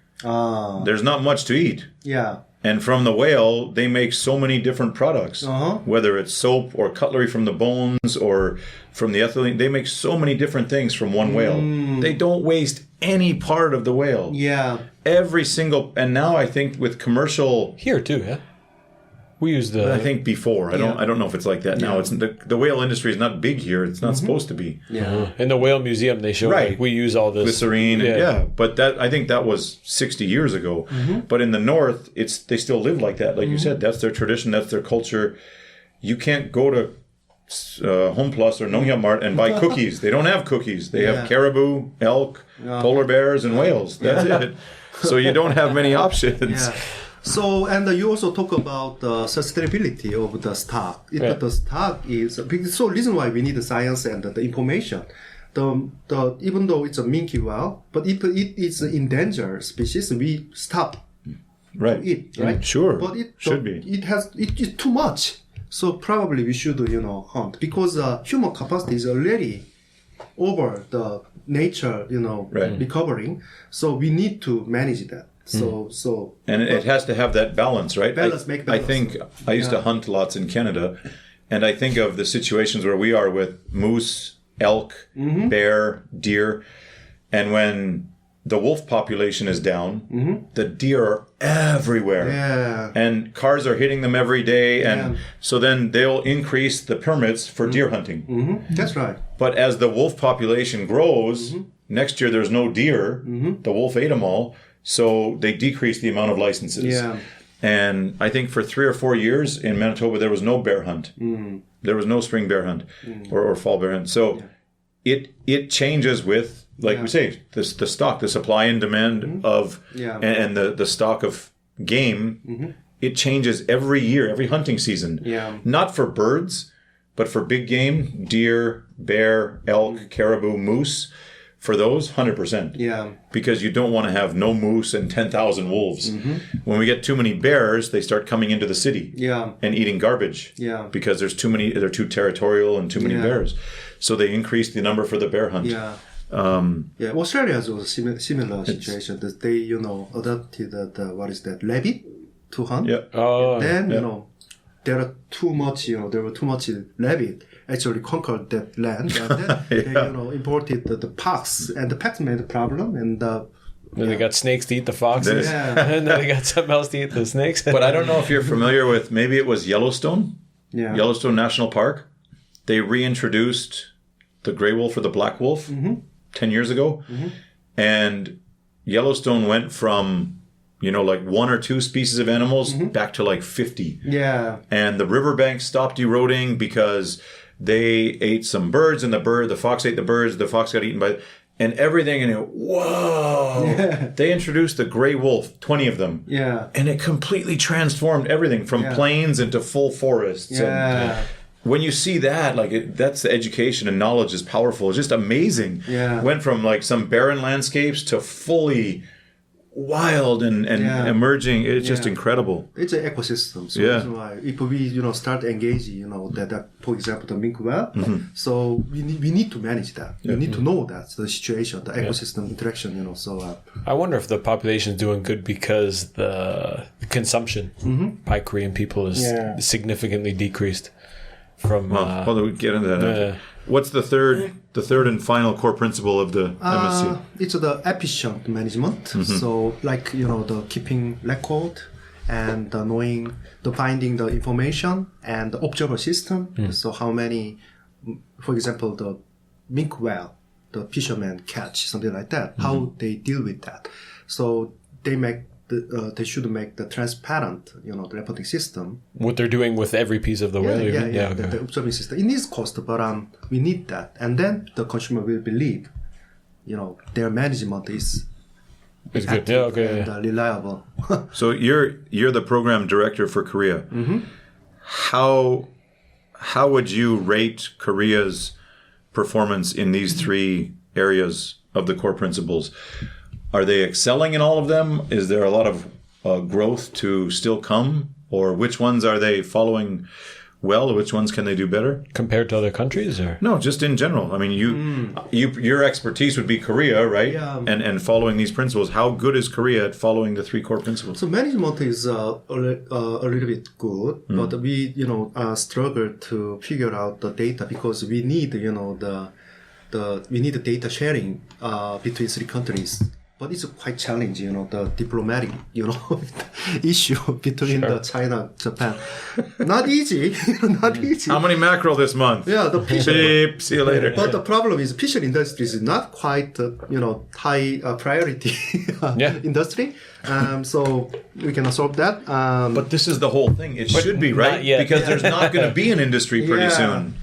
There's not much to eat. Yeah. And from the whale, they make so many different products. Whether it's soap or cutlery from the bones or from the ethylene, they make so many different things from one whale. They don't waste any part of the whale. Yeah. Every single, and now I think with commercial... Here too, yeah? We use I think before. I don't know if it's like that now. It's the whale industry is not big here. It's not supposed to be. Yeah. In the whale museum, they show like, we use all this glycerine. But I think that was 60 years ago. But in the north, they still live like that. Like you said, that's their tradition. That's their culture. You can't go to Home Plus or Nonghyam Mart and buy cookies. They don't have cookies. They have caribou, elk, polar bears, and whales. That's it. So you don't have many options. Yeah. So, and you also talk about the sustainability of the stock. If the stock is, so reason why we need the science and the information. Even though it's a minke whale, but if it is an endangered species, we stop right. to eat, right? Sure. But it should be. It's too much. So probably we should, hunt, because human capacity is already over the nature, recovering. So we need to manage that. And it has to have that balance, right? Make balance. I think I used to hunt lots in Canada, and I think of the situations where we are with moose, elk, bear, deer, and when the wolf population is down, the deer are everywhere. Yeah. And cars are hitting them every day, and so then they'll increase the permits for deer hunting. That's right. But as the wolf population grows, next year there's no deer. The wolf ate them all. So they decreased the amount of licenses. Yeah. And I think for 3 or 4 years in Manitoba, there was no bear hunt. There was no spring bear hunt or fall bear hunt. So it changes with, like we say, the stock, the supply and demand of, and the stock of game. It changes every year, every hunting season. Yeah. Not for birds, but for big game, deer, bear, elk, caribou, moose. For those, 100%. Yeah. Because you don't want to have no moose and 10,000 wolves. When we get too many bears, they start coming into the city and eating garbage. Yeah. Because there's too many, they're too territorial and too many bears. So they increase the number for the bear hunt. Yeah. Australia has a similar situation. That they, adopted the rabbit to hunt. Yeah. Then, there were too much rabbit actually conquered that land, and then they imported the pox, and the pox made a problem, and then they got snakes to eat the foxes, and then they got something else to eat the snakes. But I don't know if you're familiar with, maybe it was Yellowstone, Yellowstone National Park. They reintroduced the gray wolf or the black wolf 10 years ago, and Yellowstone went from like 1 or 2 species of animals back to like 50. Yeah. And the riverbanks stopped eroding because they ate some birds, and the fox ate the birds, the fox got eaten by, and everything, and whoa! Yeah. They introduced the gray wolf, 20 of them. Yeah. And it completely transformed everything from plains into full forests. Yeah. And when you see that, that's the education and knowledge is powerful. It's just amazing. Yeah. Went from like some barren landscapes to fully wild and emerging. It's just incredible. It's an ecosystem. So that's why if we start engaging that for example the minke whale, so we need to manage that. We need to know that the situation, the ecosystem interaction. So I wonder if the population is doing good because the consumption by Korean people is significantly decreased from. Well, we get into that. What's the third and final core principle of the MSC? It's the efficient management. So the keeping record and knowing, the finding the information and the observer system. So how many, for example, the minke whale, the fishermen catch, something like that, how they deal with that. So they should make the transparent, the reporting system. What they're doing with every piece of the whale. Okay. The observing system. It needs cost, but we need that, and then the consumer will believe, their management is good. And reliable. So you're the program director for Korea. How would you rate Korea's performance in these 3 areas of the core principles? Are they excelling in all of them? Is there a lot of growth to still come? Or which ones are they following well? Or which ones can they do better? Compared to other countries? Or No, just in general. I mean, your expertise would be Korea, right? Yeah. And following these principles. How good is Korea at following the 3 core principles? So management is a little bit good, but we struggle to figure out the data because we need we need the data sharing between 3 countries. but it's quite challenging, the diplomatic, issue between the China, Japan. Not easy, not easy. How many mackerel this month? Yeah, the fish. Beep, see you later. But the problem is fishery industry is not quite, high priority industry. So we cannot solve that. But this is the whole thing. It should be, right? Because there's not going to be an industry pretty soon.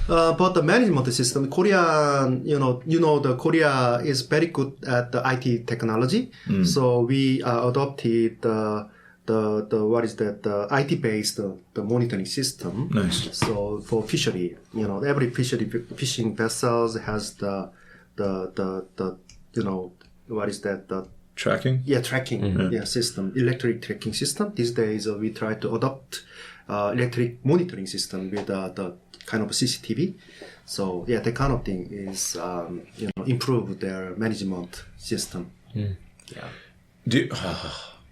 But the management system, Korean, the Korea is very good at the IT technology. So we adopted the IT-based the monitoring system. Nice. So for fishery, every fishing vessels has the Tracking? Yeah, tracking system, electric tracking system. These days we try to adopt electric monitoring system with the kind of CCTV. So that kind of thing is improve their management system.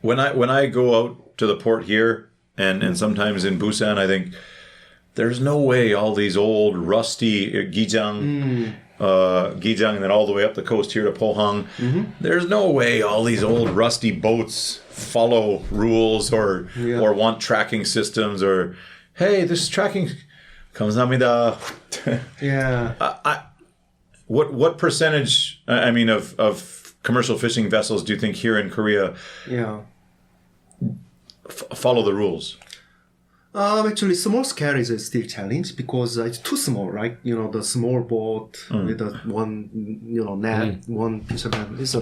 When I go out to the port here and sometimes in Busan, I think there's no way all these old rusty Gijang and then all the way up the coast here to Pohang. There's no way all these old rusty boats follow rules or want tracking systems or, hey, this tracking 감사합니다. What percentage, of commercial fishing vessels do you think here in Korea follow the rules? Actually, small scale is still challenge because it's too small, right? The small boat with one, net, one fisherman is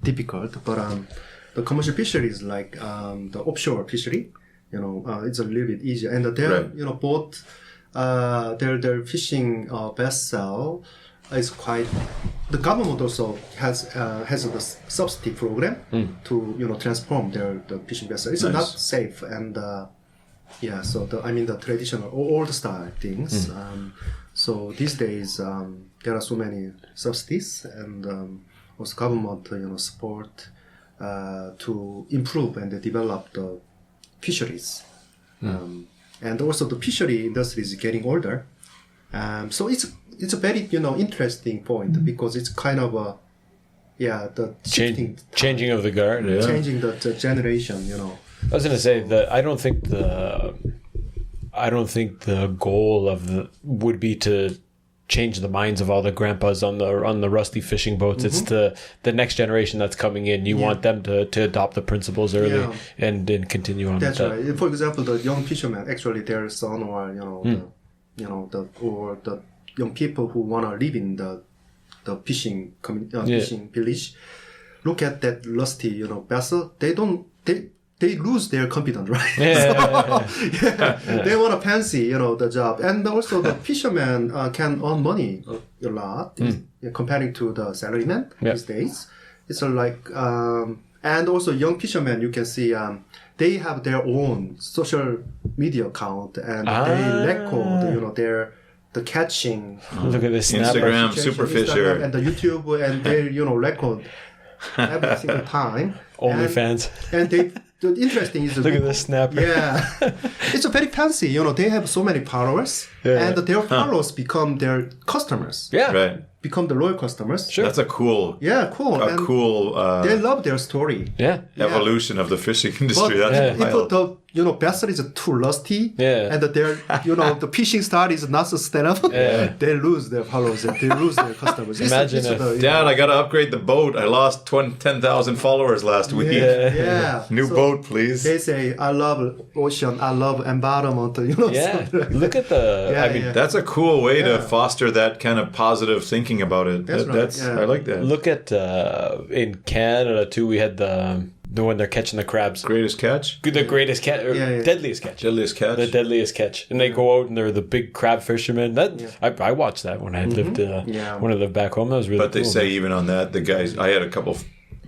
difficult. But the commercial fisheries like the offshore fishery, it's a little bit easier. And their, boat, their fishing vessel is quite. The government also has a subsidy program to transform the fishing vessel. It's not safe and. So the traditional old style things. So these days there are so many subsidies and also government support to improve and develop the fisheries. And also the fishery industry is getting older. So it's a very interesting point because it's kind of a the changing of the guard, changing the generation. I was going to say that I don't think the goal would be to change the minds of all the grandpas on the rusty fishing boats. It's the next generation that's coming in. You want them to adopt the principles early and then continue on. That's with that. right. For example, the young fishermen, actually their son or the young people who want to live in the fishing fishing village, look at that rusty vessel. They lose their confidence, right? They want to fancy, the job. And also the fishermen can earn money a lot comparing to the salaryman these days. It's like, and also young fishermen, you can see, they have their own social media account and they record, the catching. Look at this snapper. Instagram, Superfisher. And the YouTube, and they, record every single time. OnlyFans. And they, the interesting is look at this snapper. It's a very fancy. They have so many followers, and their followers become their customers. Become the loyal customers. Sure, that's a cool. Cool. They love their story. Evolution of the fishing industry. But that's wild. If vessel is too rusty, and their the fishing style is not sustainable, they lose their followers and they lose their customers. Imagine Dad, I got to upgrade the boat. I lost 10,000 followers last week. New boat, please. They say, I love ocean, I love environment. Look at the. That's a cool way to foster that kind of positive thinking about it. That's I like that. Look at in Canada too. We had the when they're catching the crabs. Greatest catch? The greatest catch. Deadliest catch. Deadliest catch. The deadliest catch. And they go out and they're the big crab fishermen. I watched that when I lived when I lived back home. That was really cool. But they say even on that, the guys, I had a couple of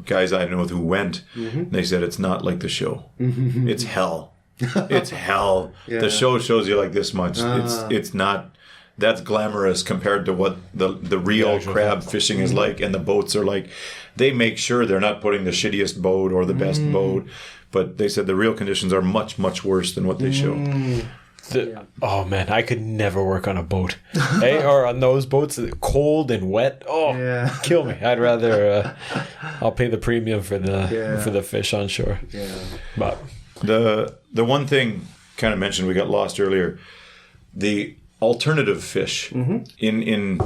guys I know who went, and they said it's not like the show. It's hell. It's hell. The show shows you like this much. It's not. That's glamorous compared to what the real crab fishing is like, and the boats are like. They make sure they're not putting the shittiest boat or the best boat, but they said the real conditions are much, much worse than what they show. Oh man, I could never work on a boat. Hey, or on those boats, cold and wet. Oh, kill me. I'd rather. I'll pay the premium for the fish on shore. Yeah. But The one thing kind of mentioned we got lost earlier, the alternative fish in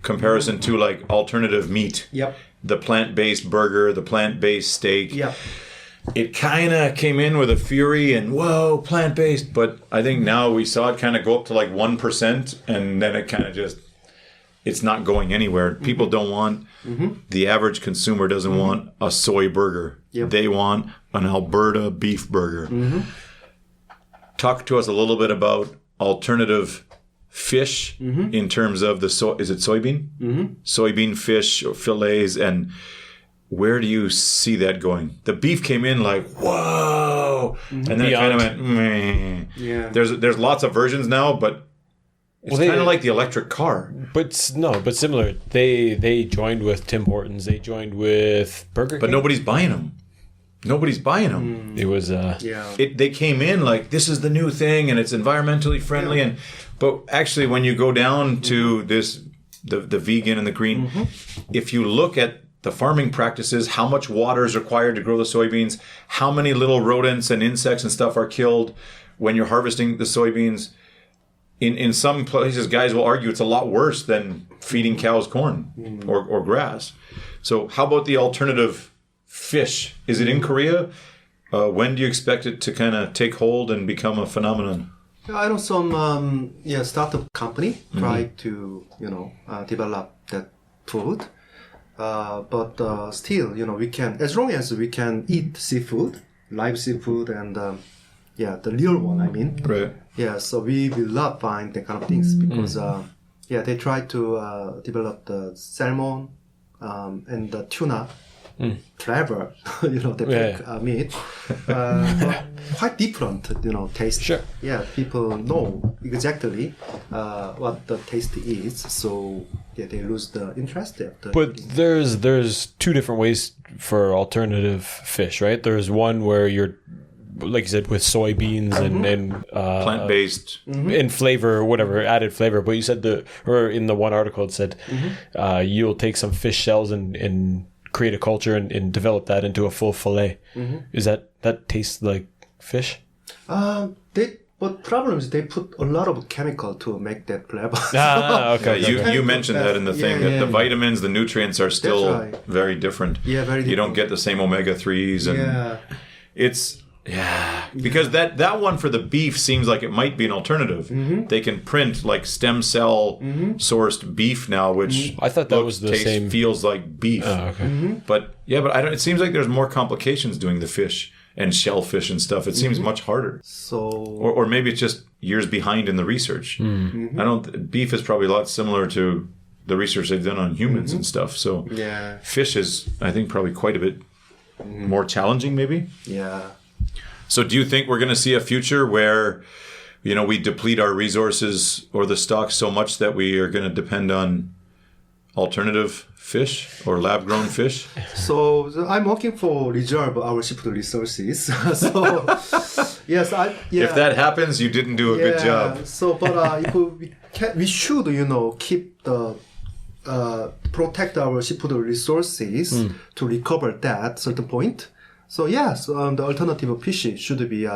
comparison to like alternative meat. Yep. The plant-based burger, the plant-based steak. Yep. It kind of came in with a fury and whoa, plant-based. But I think now we saw it kind of go up to like 1%, and then it kind of just, it's not going anywhere. People don't want, the average consumer doesn't want a soy burger. Yep. They want an Alberta beef burger. Talk to us a little bit about alternative fish in terms of the is it soybean? Soybean fish or fillets, and where do you see that going? The beef came in like whoa, and then it kind of went meh. Yeah. There's lots of versions now, but it's kind of like the electric car. but similar. They joined with Tim Hortons. They joined with Burger King. But nobody's buying them. Nobody's buying them. It was They came in like this is the new thing and it's environmentally friendly, but actually when you go down to this the vegan and the green, if you look at the farming practices, how much water is required to grow the soybeans, how many little rodents and insects and stuff are killed when you're harvesting the soybeans. In some places, guys will argue it's a lot worse than feeding cows corn or grass. So how about the alternative fish? Is it in Korea? When do you expect it to kind of take hold and become a phenomenon? I know some startup company try to develop that food, but still we can, as long as we can eat seafood, live seafood, and the real one. I mean, Right. Yeah, so we will not find that kind of things because they try to develop the salmon and the tuna. Flavor, the meat, but quite different, taste. Sure. Yeah, people know exactly what the taste is, so they lose the interest after. But there's two different ways for alternative fish, right? There's one where you're, like you said, with soybeans and Plant-based. in flavor or whatever, added flavor. But you said or in the one article it said you'll take some fish shells and create a culture and develop that into a full fillet. Is that tastes like fish? But problem is they put a lot of chemical to make that flavor. Okay. You mentioned that in the thing that the vitamins, the nutrients are still right. very different. Yeah, very different. You don't get the same omega-3s. And it's... Yeah, because that one for the beef seems like it might be an alternative. They can print like stem cell sourced beef now, which I thought that was the same. Feels like beef. Oh, okay. But I don't. It seems like there's more complications doing the fish and shellfish and stuff. It seems much harder. So, or maybe it's just years behind in the research. I don't. Beef is probably a lot similar to the research they've done on humans and stuff. So fish is, I think, probably quite a bit more challenging. Maybe. Yeah. So do you think we're going to see a future where, we deplete our resources or the stock so much that we are going to depend on alternative fish or lab-grown fish? So I'm working for reserve our seafood resources. So yes, If that happens, you didn't do a good job. So, but if we should, keep the protect our seafood resources to recover that certain point. So yes, the alternative fish should be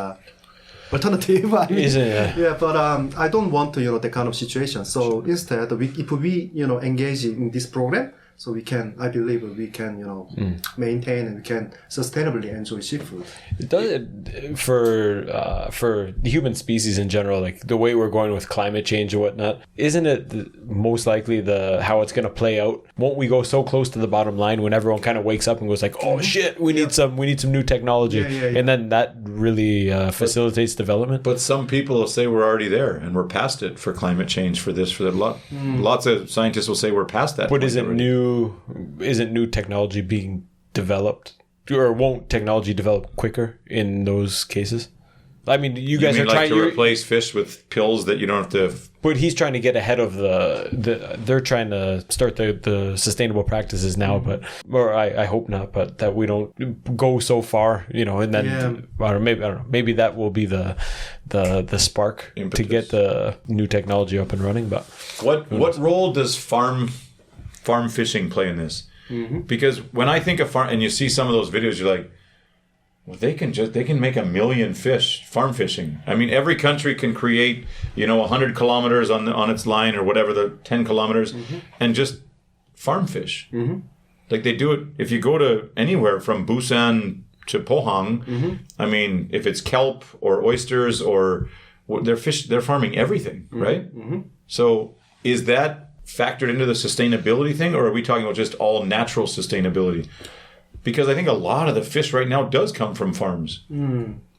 alternative. I mean, Is it? Yeah, but I don't want to, that kind of situation. So instead, if we, engage in this program, so I believe we can, maintain and we can sustainably enjoy seafood. Does it for the human species in general, like the way we're going with climate change and whatnot? Isn't it most likely how it's going to play out? Won't we go so close to the bottom line when everyone kind of wakes up and goes like, "Oh shit, we need some new technology," and then that really facilitates development? But some people will say we're already there and we're past it for climate change, for this, for that. Lots of scientists will say we're past that. But isn't new technology being developed, or won't technology develop quicker in those cases? I mean, you You guys mean are like trying to replace fish with pills that you don't have to... but he's trying to get ahead of they're trying to start the sustainable practices now, but or I hope not, but that we don't go so far, and then or maybe I don't know, maybe that will be the spark Impetus. to get the new technology up and running. But What role does farm fishing play in this? Because when I think of farm, and you see some of those videos, you're like, well, they can make 1 million fish farm fishing. I mean, every country can create 100 kilometers on its line or whatever, the 10 kilometers, and just farm fish. Like they do it. If you go to anywhere from Busan to Pohang, I mean, if it's kelp or oysters or they're farming everything, right? So is that factored into the sustainability thing, or are we talking about just all natural sustainability? Because I think a lot of the fish right now does come from farms.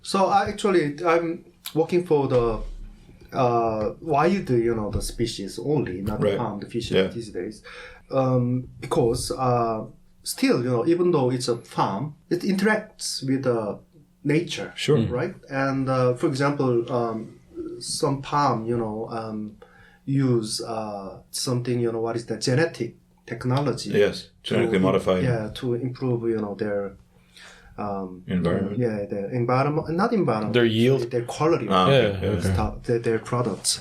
So I'm working for the wild, the species only, not Right. farmed fish Yeah. these days. Because still, even though it's a farm, it interacts with nature. Sure. Right? And for example, some palm, use something, what is that, genetic technology. Yes, genetically modified. Yeah, to improve, their Environment. Yeah, their environment, not environment. Their yield? their quality, Okay. Yeah, okay. stuff, their products.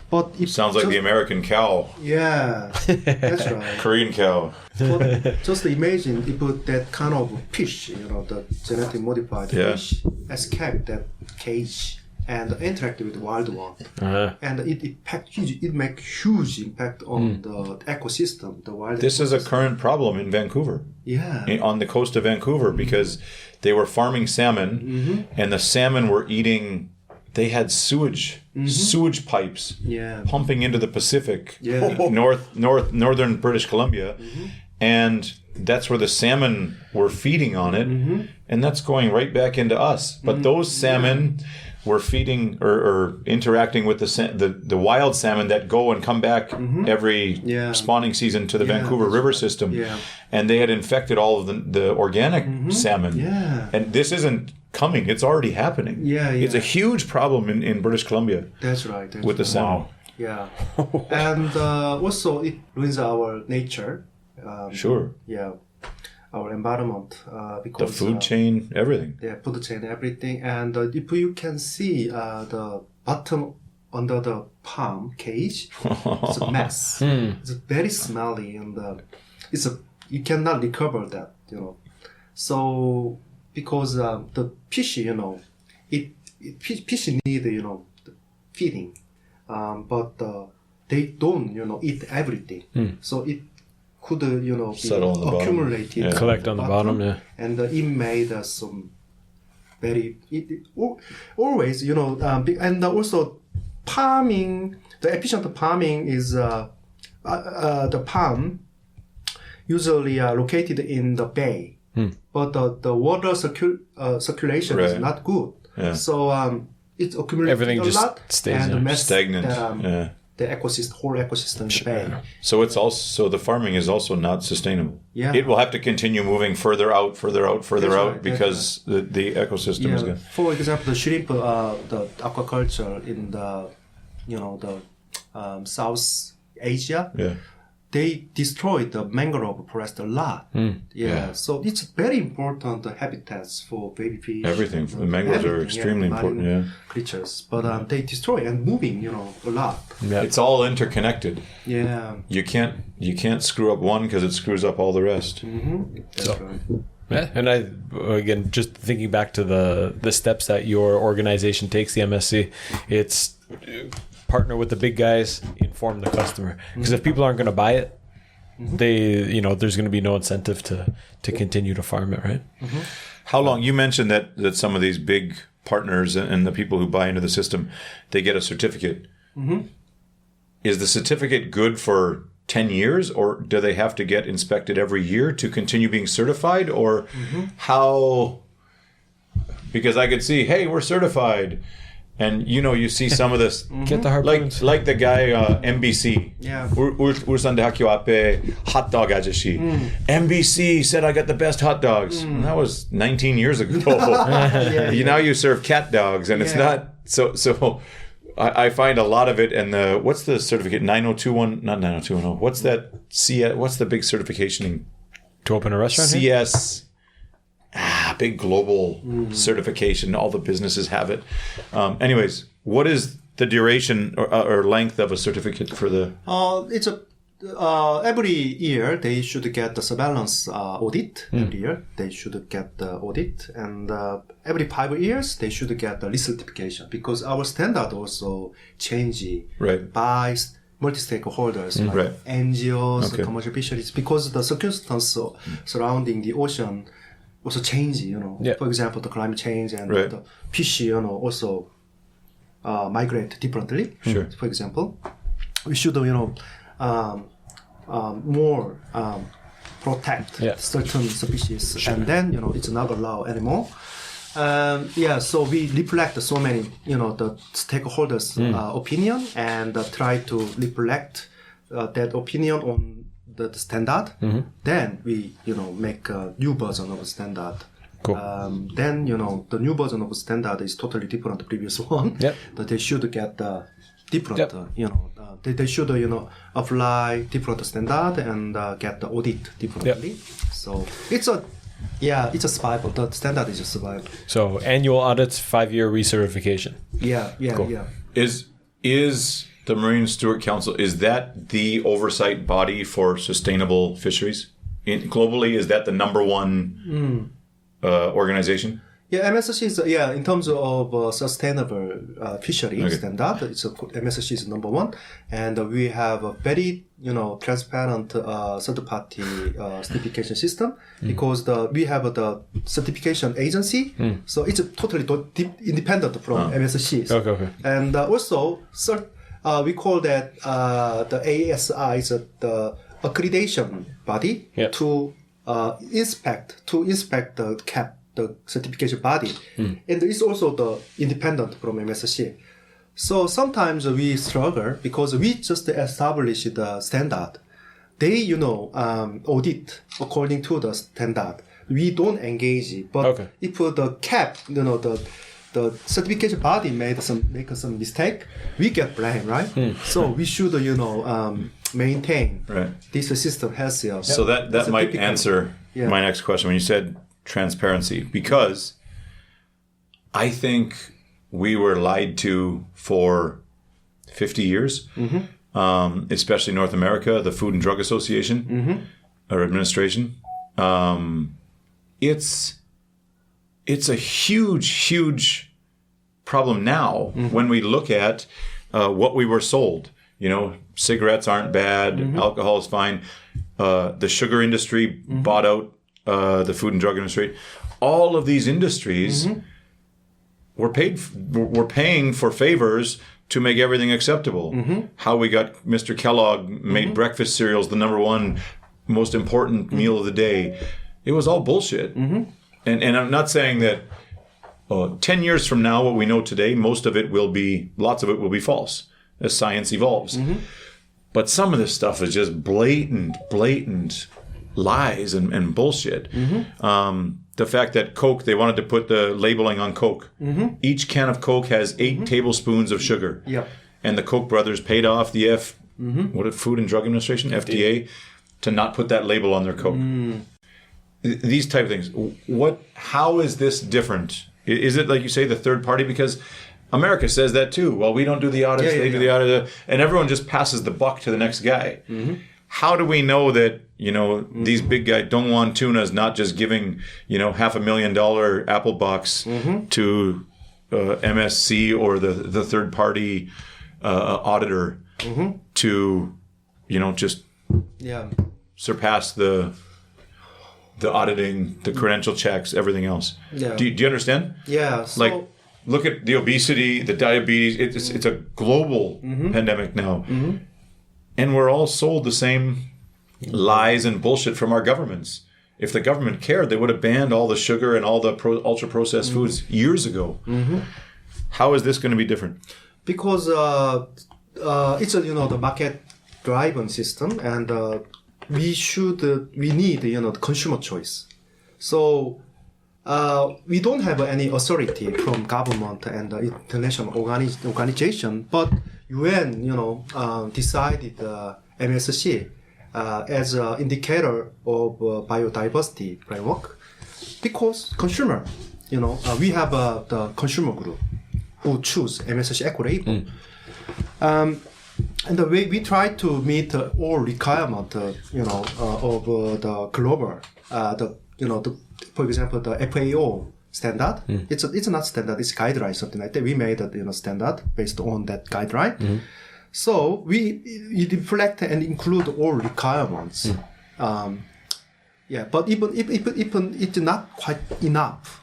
But it Sounds like the American cow, yeah, that's right. Korean cow. But just imagine if that kind of fish, the genetic modified Yeah. fish, escape that cage and interact with the wild one, and it make huge impact on the ecosystem, the wild. This is a current problem in Vancouver, on the coast of Vancouver, because they were farming salmon, and the salmon were eating. They had sewage pipes pumping into the Pacific, northern British Columbia, and that's where the salmon were feeding on it, and that's going right back into us. But those salmon were feeding or interacting with the wild salmon that go and come back every spawning season to the Vancouver River system, and they had infected all of the organic salmon. And this isn't coming; it's already happening. It's a huge problem in British Columbia. That's right. With the salmon. Yeah, and also it ruins our nature. Sure. Yeah, our environment because The food chain, everything. Yeah, food chain, everything. And if you can see the bottom under the palm cage, it's a mess. It's very smelly, and you cannot recover that. So because the fish, fish need the feeding, but they don't eat everything. So it could be Settle on the bottom. accumulated, collect on the bottom, and it made some very always and also farming. The efficient farming is the palm usually located in the bay, but the water circulation is not good. So it accumulates Everything a just lot stays and there. mess Stagnant. the whole ecosystem in the bay. So it's also the farming is also not sustainable. Yeah. It will have to continue moving further out That's right, because the ecosystem is good. For example, the shrimp, the aquaculture in the South Asia, they destroyed the mangrove forest a lot. So it's very important habitats for baby fish. Everything. The mangroves are extremely important. Creatures, but they destroy and moving, a lot. It's all interconnected. Yeah, You can't screw up one because it screws up all the rest. that's right. Yeah, and again, just thinking back to the steps that your organization takes, the MSC, it's partner with the big guys, inform the customer. Because if people aren't going to buy it, there's going to be no incentive to continue to farm it, right? How long? You mentioned that some of these big partners and the people who buy into the system, they get a certificate. Is the certificate good for 10 years, or do they have to get inspected every year to continue being certified, or how? Because I could see, hey, we're certified, And you see some of this, Get the harpoons. like the guy MBC. Yeah. 울산 대학교 앞에 hot dog 아저씨. MBC said I got the best hot dogs. And that was 19 years ago. Now you serve cat dogs, and it's not so. I find a lot of it, and what's the certificate 9021? Not 90210. What's that? What's the big certification? To open a restaurant here? CS. Big global certification. All the businesses have it. Anyways, what is the duration or length of a certificate for the? It's every year they should get the surveillance audit. Every year they should get the audit, and every 5 years they should get the recertification, because our standard also change by multi-stakeholders like NGOs, commercial fisheries, because the circumstances surrounding the ocean also change, For example, the climate change and the fish, also migrate differently. Sure. For example, we should, more protect certain species, and then, it's not allowed anymore. So we reflect so many, the stakeholders' opinion, and try to reflect that opinion on the standard. Then we make a new version of the standard. Cool. Then the new version of the standard is totally different from the previous one. But they should get different. They should apply different standard and get the audit differently. So it's a survival. The standard is a survival. So annual audits, 5-year recertification. Yeah. Is the Marine Stewardship Council, is that the oversight body for sustainable fisheries? Globally, is that the number one organization? Yeah, MSC is, in terms of sustainable fishery standard, MSC is number one. And we have a very, transparent third-party certification system, because we have the certification agency. So it's totally independent from MSC. Okay. And also, we call that the ASI is the accreditation body to inspect the CAP, the certification body, and it's also the independent from MSC. So sometimes we struggle because we just establish the standard. They, audit according to the standard. We don't engage, but if the CAP, the certification body make some mistake, we get blamed, right? So we should, maintain this system healthier. So that might answer my next question when you said transparency, because I think we were lied to for 50 years, especially North America, the Food and Drug Association or Administration. It's a huge problem now when we look at what we were sold. Cigarettes aren't bad, alcohol is fine. The sugar industry bought out the food and drug industry. All of these industries were paying for favors to make everything acceptable. How we got Mr. Kellogg made breakfast cereals the number one most important meal of the day. It was all bullshit. And I'm not saying that 10 years from now, what we know today, lots of it will be false as science evolves. But some of this stuff is just blatant lies and bullshit. The fact that Coke, they wanted to put the labeling on Coke. Each can of Coke has 8 tablespoons of sugar. And the Koch brothers paid off the Food and Drug Administration, FDA, to not put that label on their Coke. These type of things. How is this different? Is it, like you say, the third party? Because America says that too. Well, we don't do the audits, they do the audit, and everyone just passes the buck to the next guy. How do we know that, these big guys, Dongwon Tuna is not just giving, $500,000 apple box to MSC or the third party auditor to, just surpass the auditing, the credential checks, everything else. Do you understand? So, look at the obesity, the diabetes. It's a global pandemic now. And we're all sold the same lies and bullshit from our governments. If the government cared, they would have banned all the sugar and all the ultra-processed foods years ago. How is this going to be different? Because it's the market driven system, and we need the consumer choice. So we don't have any authority from government and the international organization, but UN decided MSC as an indicator of biodiversity framework, because consumer, we have the consumer group who choose MSC eco-label. And the way we try to meet all requirement, of the global, for example, the FAO standard. It's not standard, it's guideline, something like that. We made a standard based on that guideline. So we reflect and include all requirements. But even it's not quite enough,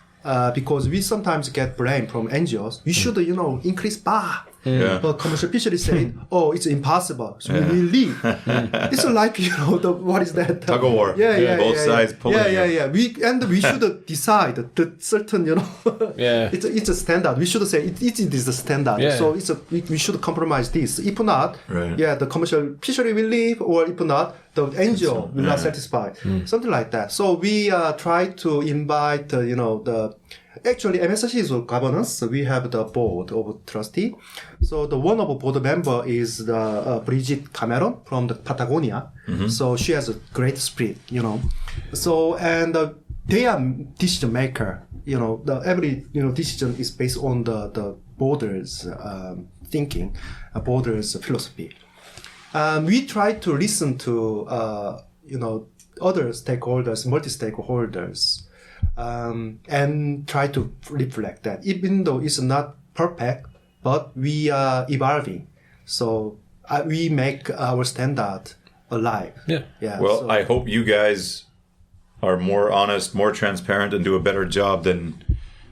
because we sometimes get blame from NGOs. We should, increase bar. But commercial fisheries say, it's impossible, so we will leave. It's like, what is that? Tug of war. Both sides pulling. We should decide that certain, it's a standard. We should say it is a standard. So we should compromise this. If not, the commercial fishery will leave, or if not, the NGO will not satisfy. Something like that. So we try to invite, actually, MSC is governance. So we have the board of trustee. So the one of the board member is the Bridget Cameron from the Patagonia. So she has a great spirit, So and they are decision maker. Every decision is based on the boarders thinking, boarders philosophy. We try to listen to other stakeholders, multi-stakeholders. And try to reflect that, even though it's not perfect, but we are evolving. So we make our standard alive. Well, so I hope you guys are more honest, more transparent, and do a better job than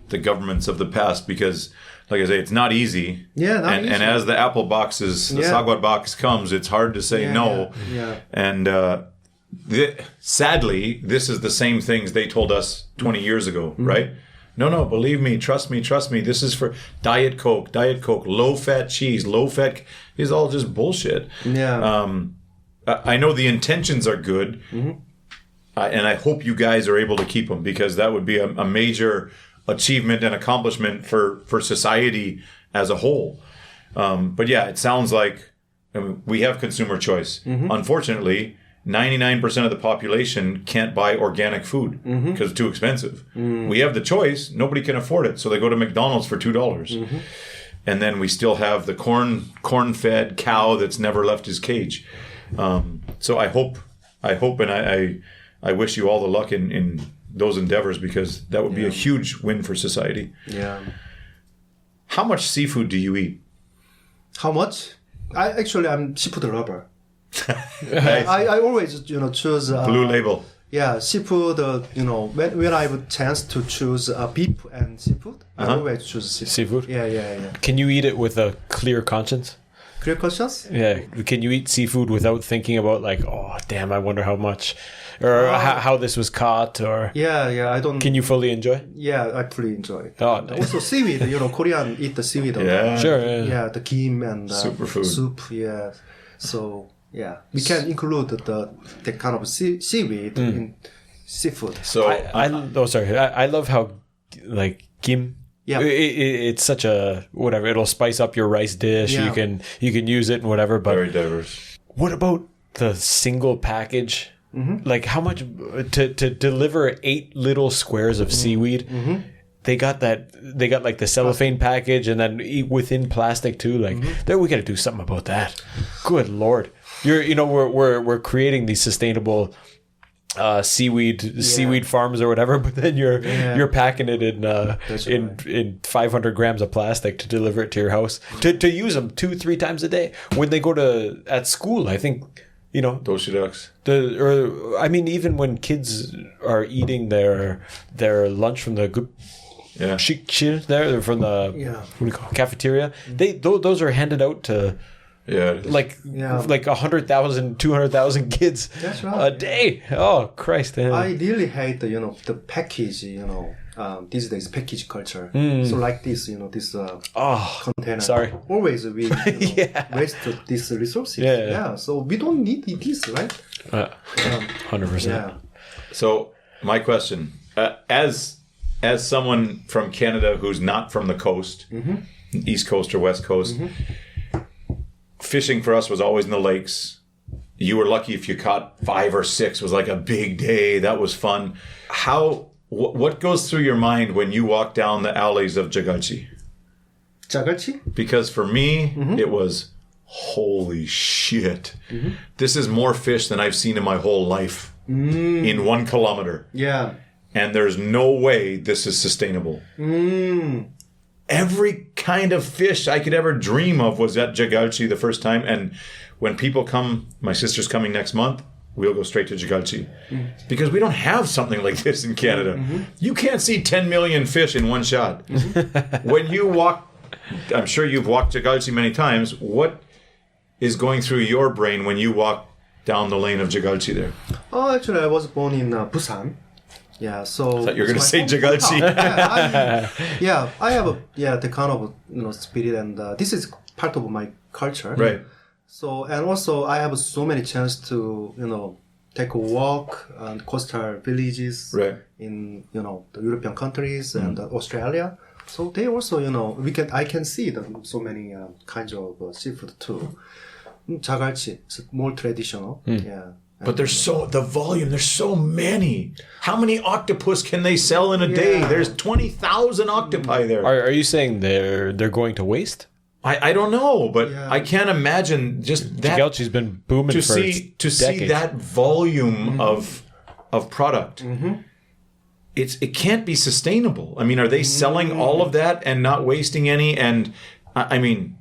the governments of the past, because, like I say, it's not easy. And as the apple boxes, the sagwat box comes, it's hard to say no. And sadly, this is the same things they told us 20 years ago, right? No, believe me, trust me. This is for Diet Coke, low-fat cheese, low-fat is all just bullshit. I know the intentions are good, and I hope you guys are able to keep them, because that would be a major achievement and accomplishment for society as a whole. But it sounds like we have consumer choice. Unfortunately, 99% of the population can't buy organic food because it's too expensive. We have the choice. Nobody can afford it. So they go to McDonald's for $2. And then we still have the corn-fed cow that's never left his cage. So I hope and I wish you all the luck in those endeavors, because that would be a huge win for society. How much seafood do you eat? How much? I'm seafood lover. I always choose Blue Label. Seafood. When I have a chance to choose beef and seafood, I always choose seafood. Can you eat it with a clear conscience? Clear conscience? Can you eat seafood without thinking about, like, oh damn, I wonder how much, or how this was caught, or I don't. Can you fully enjoy? I fully enjoy it. Oh, nice. Also seaweed. Korean eat the seaweed. Sure. The kim and superfood soup. So. We can include the kind of seaweed in seafood. So I love how, like, kim. It's such a whatever. It'll spice up your rice dish. You can use it and whatever. But very diverse. What about the single package? Like, how much to deliver 8 little squares of seaweed? They got like the cellophane package, and then within plastic too. Like, we got to do something about that. Good Lord. We're creating these sustainable seaweed farms or whatever, but then you're packing it in 500 grams of plastic to deliver it to your house to use them 2-3 times a day when they go to at school. I think Doshiducks. Even when kids are eating their lunch from the good there from the what do you call it, cafeteria, those are handed out to like 100,000, 200,000 kids a day. Oh Christ! I really hate the package. these days package culture. So like this, this container. Sorry. Always we waste these resources. Yeah. So we don't need this, right? 100%. Yeah. So my question, as someone from Canada who's not from the coast, East Coast or West Coast, fishing for us was always in the lakes. You were lucky if you caught 5 or 6. It was like a big day. That was fun. What goes through your mind when you walk down the alleys of Jagalchi? Jagalchi? Because for me, it was, holy shit. This is more fish than I've seen in my whole life in 1 kilometer. Yeah. And there's no way this is sustainable. Every kind of fish I could ever dream of was at Jagalchi the first time. And when people come, my sister's coming next month, we'll go straight to Jagalchi. Because we don't have something like this in Canada. You can't see 10 million fish in one shot. When you walk, I'm sure you've walked Jagalchi many times, what is going through your brain when you walk down the lane of Jagalchi there? Oh, actually, I was born in Busan. Yeah, so I thought you were going to say Jagalchi. I have the kind of spirit, and this is part of my culture. Right. So, and also I have so many chance to take a walk and coastal villages in the European countries and Australia. So they also I can see so many kinds of seafood too. Jagalchi, it's more traditional. Yeah. But there's the volume, there's so many. How many octopus can they sell in a day? There's 20,000 octopi there. Are you saying they're going to waste? I don't know, but I can't imagine just that. Jagalchi's been booming for decades. See that volume of product. It can't be sustainable. I mean, are they selling all of that and not wasting any? And I mean,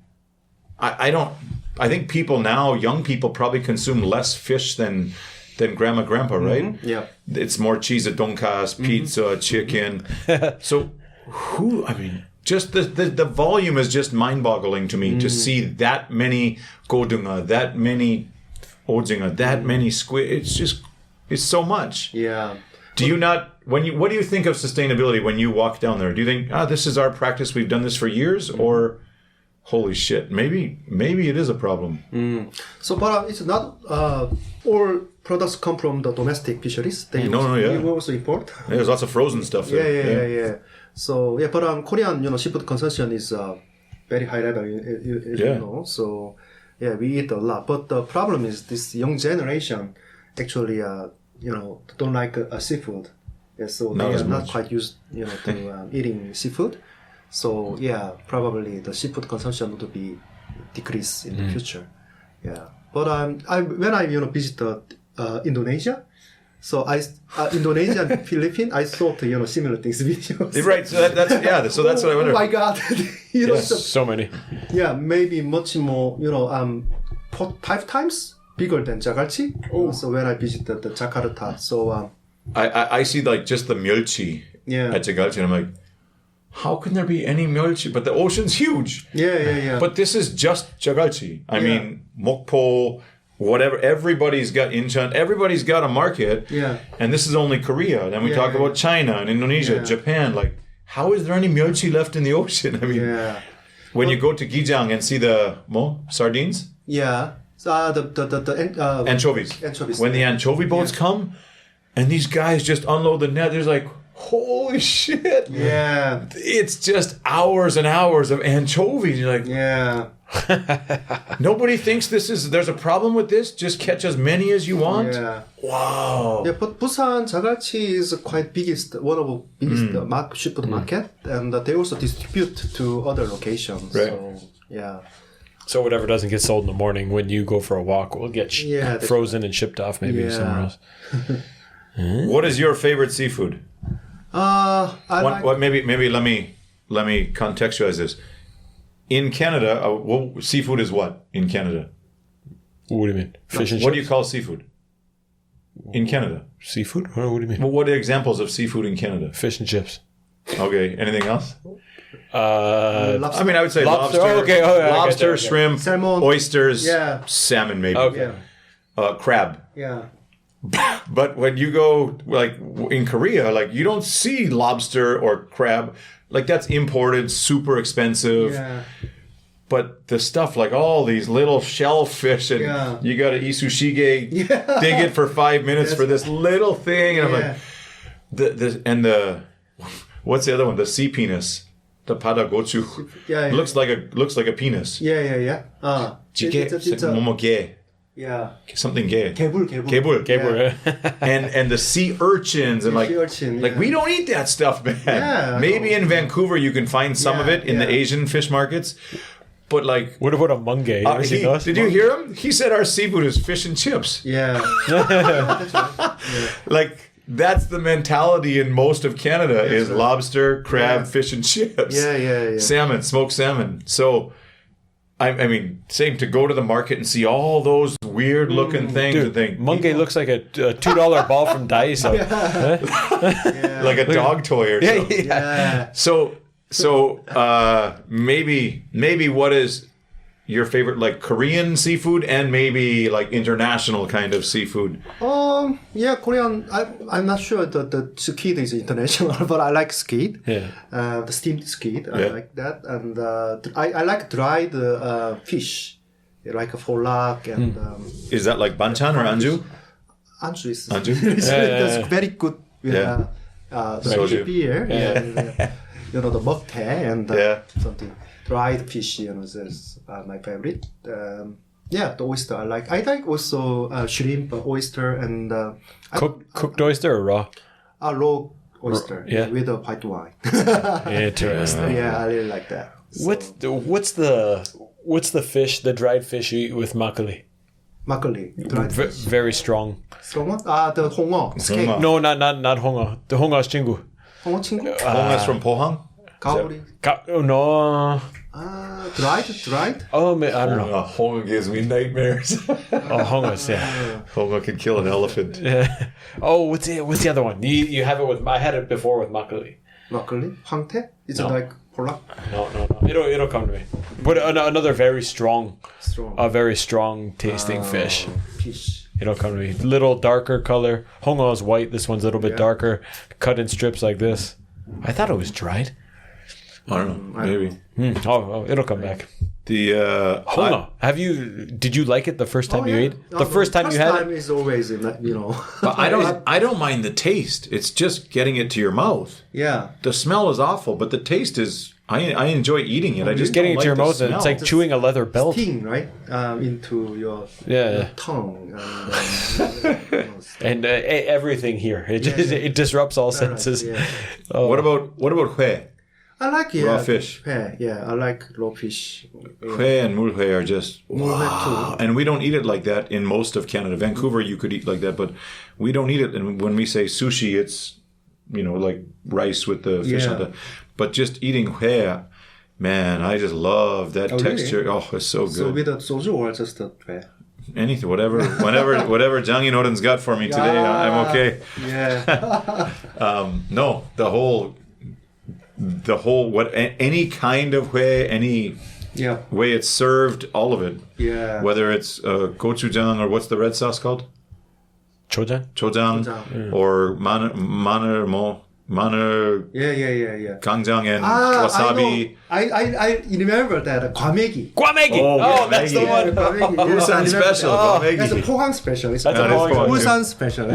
I don't. I think people now, young people, probably consume less fish than grandma, grandpa, right? Yeah. It's more cheese, donkas, pizza, chicken. So just the volume is just mind-boggling to me to see that many godunga, that many ojinga, that many squid. It's so much. Yeah. Do you not, what do you think of sustainability when you walk down there? Do you think, this is our practice, we've done this for years, or holy shit, maybe it is a problem? So, but it's not all products come from the domestic fisheries. They also import. There's lots of frozen stuff there. Yeah. So, but Korean, seafood consumption is very high level, you know. So, we eat a lot. But the problem is this young generation actually, don't like seafood. Yeah, so they are not quite used, to eating seafood. So, probably the seafood consumption would be decreased in the future. Yeah. But when I visited Indonesia, so Indonesia and Philippines, I saw similar things videos. Right. So that's what I wonder. Oh my God. So many. Yeah, maybe much more. 5 times bigger than Jagalchi. So when I visited the Jakarta, so I see like just the myeolchi at Jagalchi, and I'm like, how can there be any myeolchi? But the ocean's huge. Yeah. But this is just Jagalchi. I mean, Mokpo, whatever. Everybody's got Incheon. Everybody's got a market. Yeah. And this is only Korea. Then we talk about China and Indonesia, Japan. Like, how is there any myeolchi left in the ocean? I mean, when you go to Gijang and see the sardines. Yeah. The anchovies. When the anchovy boats come, and these guys just unload the net, there's like, holy shit. Yeah. It's just hours and hours of anchovies. You're like, nobody thinks there's a problem with this. Just catch as many as you want. Yeah. Wow. Yeah, but Busan Jagalchi is quite one of the biggest seafood market, and they also distribute to other locations. Right. So, yeah. So whatever doesn't get sold in the morning when you go for a walk will get frozen and shipped off maybe somewhere else. What is your favorite seafood? Maybe let me contextualize this. In Canada, seafood is what in Canada? What do you mean? Fish and chips? What do you call seafood in Canada? Seafood? What do you mean? Well, what are examples of seafood in Canada? Fish and chips. Okay. Anything else? Lobster. I mean, I would say lobster. Lobster, shrimp, salmon, oysters, salmon, maybe. Okay. Crab. Yeah. But when you go like in Korea, like you don't see lobster or crab. Like that's imported, super expensive. Yeah. But the stuff like all these little shellfish and you got to isushige, dig it for 5 minutes for this little thing. And I'm like, the what's the other one? The sea penis. The padagochu. Looks like a penis. Yeah. It's like gay. Yeah. Something gay. 개불. And the sea urchins and like we don't eat that stuff, man. Yeah, Maybe in Vancouver you can find some of it in the Asian fish markets. But like, what about a mungay? Did you hear him? He said our seafood is fish and chips. Yeah. That's right. Like that's the mentality in most of Canada is lobster, crab, fish and chips. Yeah. Salmon, smoked salmon. So, I mean, same to go to the market and see all those weird looking things. Dude, and think mungay looks like a $2 ball from Daiso. like a dog toy or something. Yeah. So maybe what is your favorite like Korean seafood and maybe like international kind of seafood? Korean. I'm not sure the squid is international, but I like squid. Yeah. The steamed squid. I like that, and I like dried fish, like a folak and. Is that like banchan or anju? Anju is. Anju. That's very good. With, Soju. beer. Yeah. The muktae and something dried fish. That's my favorite. The oyster I like. I like also shrimp, oyster, and Cooked oyster or raw? Raw oyster with a white wine. Interesting. I really like that. So. What's the fish, the dried fish you eat with makgeolli? Makgeolli, dried fish. Very strong. Strong one? The 홍어. Steak. No, not 홍어. The 홍어 친구. 홍어 친구? Hong is from Pohang? 가오리. No. Dried? Oh, I don't know. Hong gives me nightmares. Hongas, yeah. Hong can kill an elephant. Yeah. Oh, what's the other one? You have it with. I had it before with makgeolli. 막걸리? 황태? Is it like polak? No. It'll come to me. But another very strong, a very strong tasting fish. Fish. It'll come to me. Little darker color. Hongo is white. This one's a little bit darker. Cut in strips like this. I thought it was dried. I don't know. Maybe. Oh, it'll come back. The Hongo. Did you like it the first time you ate? The first time you had it? First time is always in that, But I don't mind the taste. It's just getting it to your mouth. Yeah. The smell is awful, but the taste is. I enjoy eating it. I just getting don't it to your like the mouth, and it's smell. like chewing a leather belt. Sting, right? Into your tongue. And everything here. It disrupts all senses. Yeah. What about hue? I like raw fish. Yeah, I like raw fish. Hue and mulhue are just wow. And we don't eat it like that in most of Canada. Vancouver, you could eat like that, but we don't eat it. And when we say sushi, it's like rice with the fish on top. But just eating hue, man, I just love that texture. Really? Oh, it's so good. So with a soju or just a hue? Anything, whatever Jang Inoden's got for me today, I'm okay. Yeah. No, the whole any kind of hue, any way it's served, all of it. Yeah. Whether it's gochujang or what's the red sauce called? Chojang. Or maner. Yeah. Gangjang and wasabi. I remember that gwamegi. Oh, that's the one. Busan special. Gwamegi. That's a Pohang special. That's a Pohang Busan special.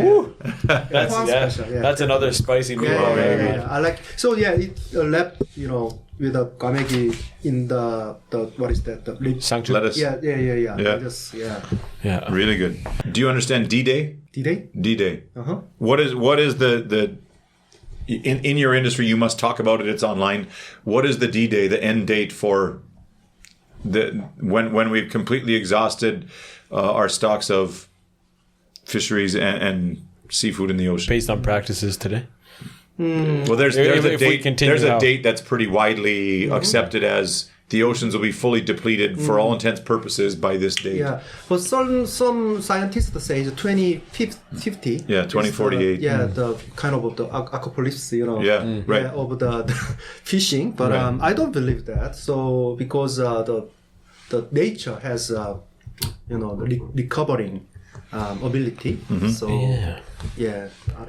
That's another spicy meal. Yeah. I like. So it left with a gwamegi in the what is that? The Sangchu. Lettuce. Yeah. Really good. Do you understand D-Day? D-Day. D-Day. What is the in your industry, you must talk about it. It's online. What is the D-Day, the end date for when we've completely exhausted our stocks of fisheries and seafood in the ocean? Based on practices today. Well, there's a date. There's a date that's pretty widely accepted as the oceans will be fully depleted for all intents purposes by this date. Yeah, but some scientists say 2050. Yeah, 2048. The kind of the apocalypse, right. of the fishing. But I don't believe that. So because the nature has recovering ability. So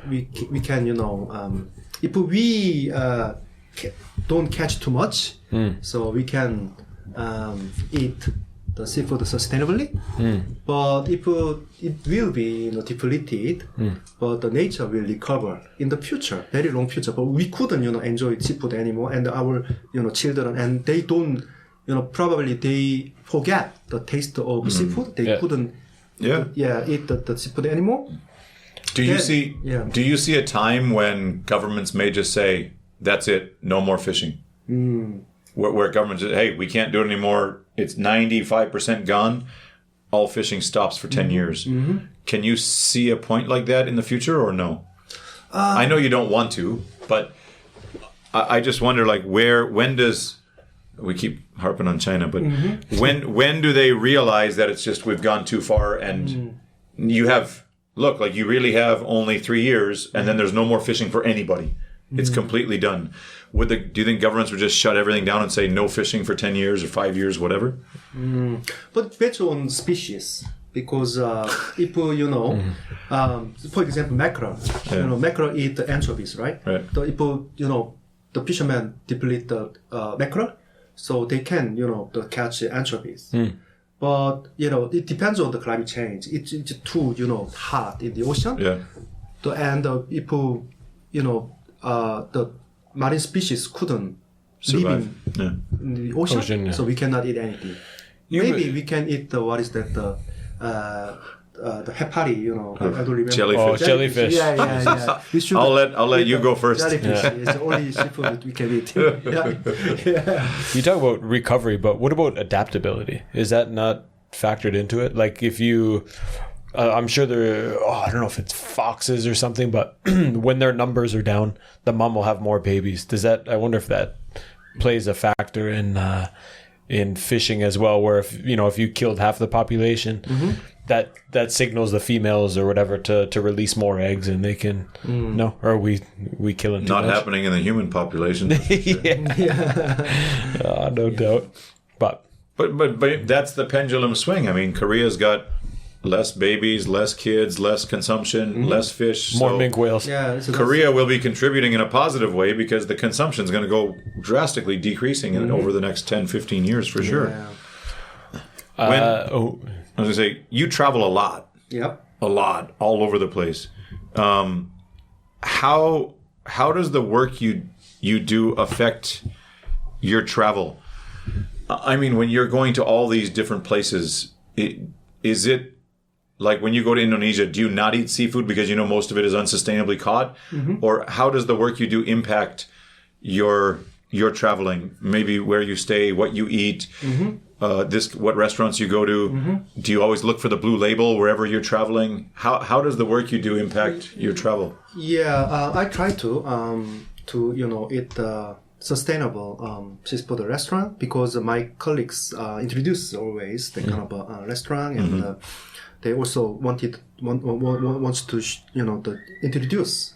we can if we don't catch too much, so we can eat the seafood sustainably. But if it will be depleted, but the nature will recover in the future, very long future. But we couldn't enjoy seafood anymore, and our children, and they don't probably they forget the taste of seafood. They couldn't eat the seafood anymore. Do you see a time when governments may just say, that's it, no more fishing? Where governments say, hey, we can't do it anymore. It's 95% gone. All fishing stops for 10 years. Can you see a point like that in the future or no? I know you don't want to, but I just wonder, like, when does... We keep harping on China, but when do they realize that it's just we've gone too far and you have... Look, like you really have only 3 years and then there's no more fishing for anybody. It's completely done. Do you think governments would just shut everything down and say no fishing for 10 years or 5 years, whatever? But based on species, because if, for example, mackerel, mackerel eat anchovies, right? So if, the fishermen deplete the mackerel, so they can, catch anchovies. But, it depends on the climate change. It's too, hot in the ocean. And if, the marine species couldn't survive in the ocean, so we cannot eat anything. Maybe we can eat the hepari, I don't remember. Jellyfish. Jellyfish. Yeah. We should, I'll let you go first. Jellyfish is the only seafood we can eat. You talk about recovery, but what about adaptability? Is that not factored into it? Like if you... I'm sure I don't know if it's foxes or something, but when their numbers are down, the mom will have more babies. I wonder if that plays a factor in fishing as well, where if you killed half the population, that signals the females or whatever to release more eggs, and they can or we kill them too Not much. happening in the human population. No doubt. But that's the pendulum swing. I mean, Korea's got less babies, less kids, less consumption, less fish. More minke whales. Yeah, so Korea will be contributing in a positive way because the consumption is going to go drastically decreasing over the next 10, 15 years for sure. I was going to say, you travel a lot. Yep. A lot, all over the place. How does the work you do affect your travel? I mean, when you're going to all these different places, is it like when you go to Indonesia, do you not eat seafood because most of it is unsustainably caught? Or how does the work you do impact your traveling? Maybe where you stay, what you eat, what restaurants you go to. Do you always look for the blue label wherever you're traveling? How does the work you do impact your travel? Yeah, I try to eat sustainable seafood restaurant because my colleagues introduce always the kind of restaurant and they also wants to to introduce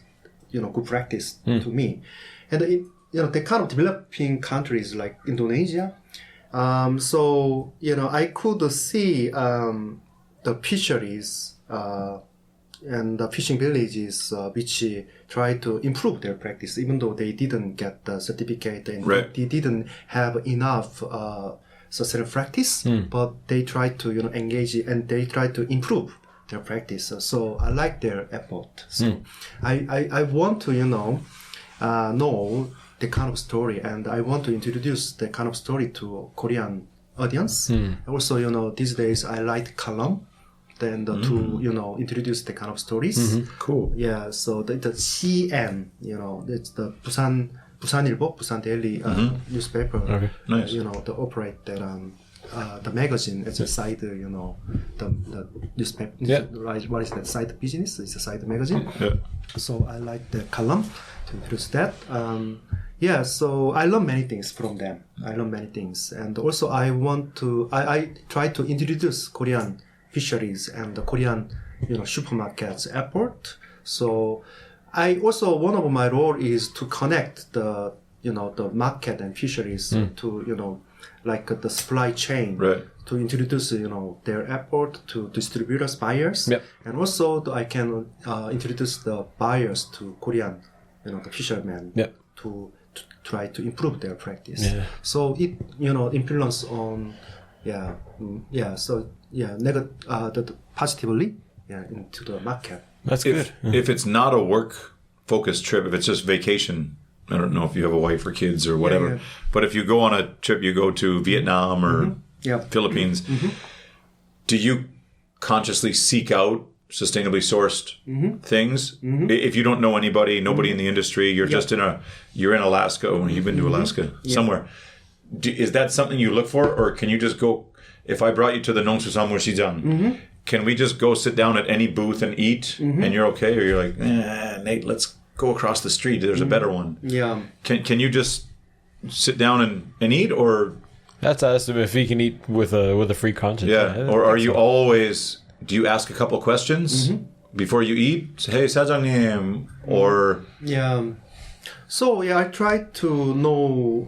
good practice to me, and the kind of developing countries like Indonesia, so I could see the fisheries and the fishing villages which try to improve their practice, even though they didn't get the certificate and they didn't have enough sustainable practice, but they try to engage and they try to improve their practice. So I like their effort. So I want to know the kind of story, and I want to introduce the kind of story to Korean audience. Also, these days I write column. Then to introduce the kind of stories. Cool. Yeah. So the CN, it's the Busanilbo, Busan Daily newspaper. Okay. Nice. To operate that the magazine as a side, the newspaper. Yeah. What is that? Side business. It's a side magazine. Yeah. So I like the column to introduce that. So I learn many things from them. And also I try to introduce Korean fisheries and the Korean, supermarkets, airport. So I also, one of my role is to connect the, the market and fisheries to, like the supply chain Right. to introduce their effort to distributors, buyers, Yep. and also I can introduce the buyers to Korean, the fishermen Yep. to try to improve their practice. Yeah. So it influence on the positively into the market. That's good. If it's not a work focused trip, if it's just vacation, I don't know if you have a wife or kids or whatever, yeah. but if you go on a trip, you go to Vietnam or Philippines, do you consciously seek out sustainably sourced things? If you don't know anybody, nobody in the industry, you're just you're in Alaska, or you've been to Alaska somewhere. Is that something you look for, or can you just go? If I brought you to the Nongsusan Mursijang, can we just go sit down at any booth and eat, and you're okay, or you're like, Nate, let's go across the street. There's a better one. Yeah. Can you just sit down and eat, or That's awesome if he can eat with a free conscience. or are you always? Do you ask a couple questions before you eat? Say, hey, 사장님, or Yeah. So I try to know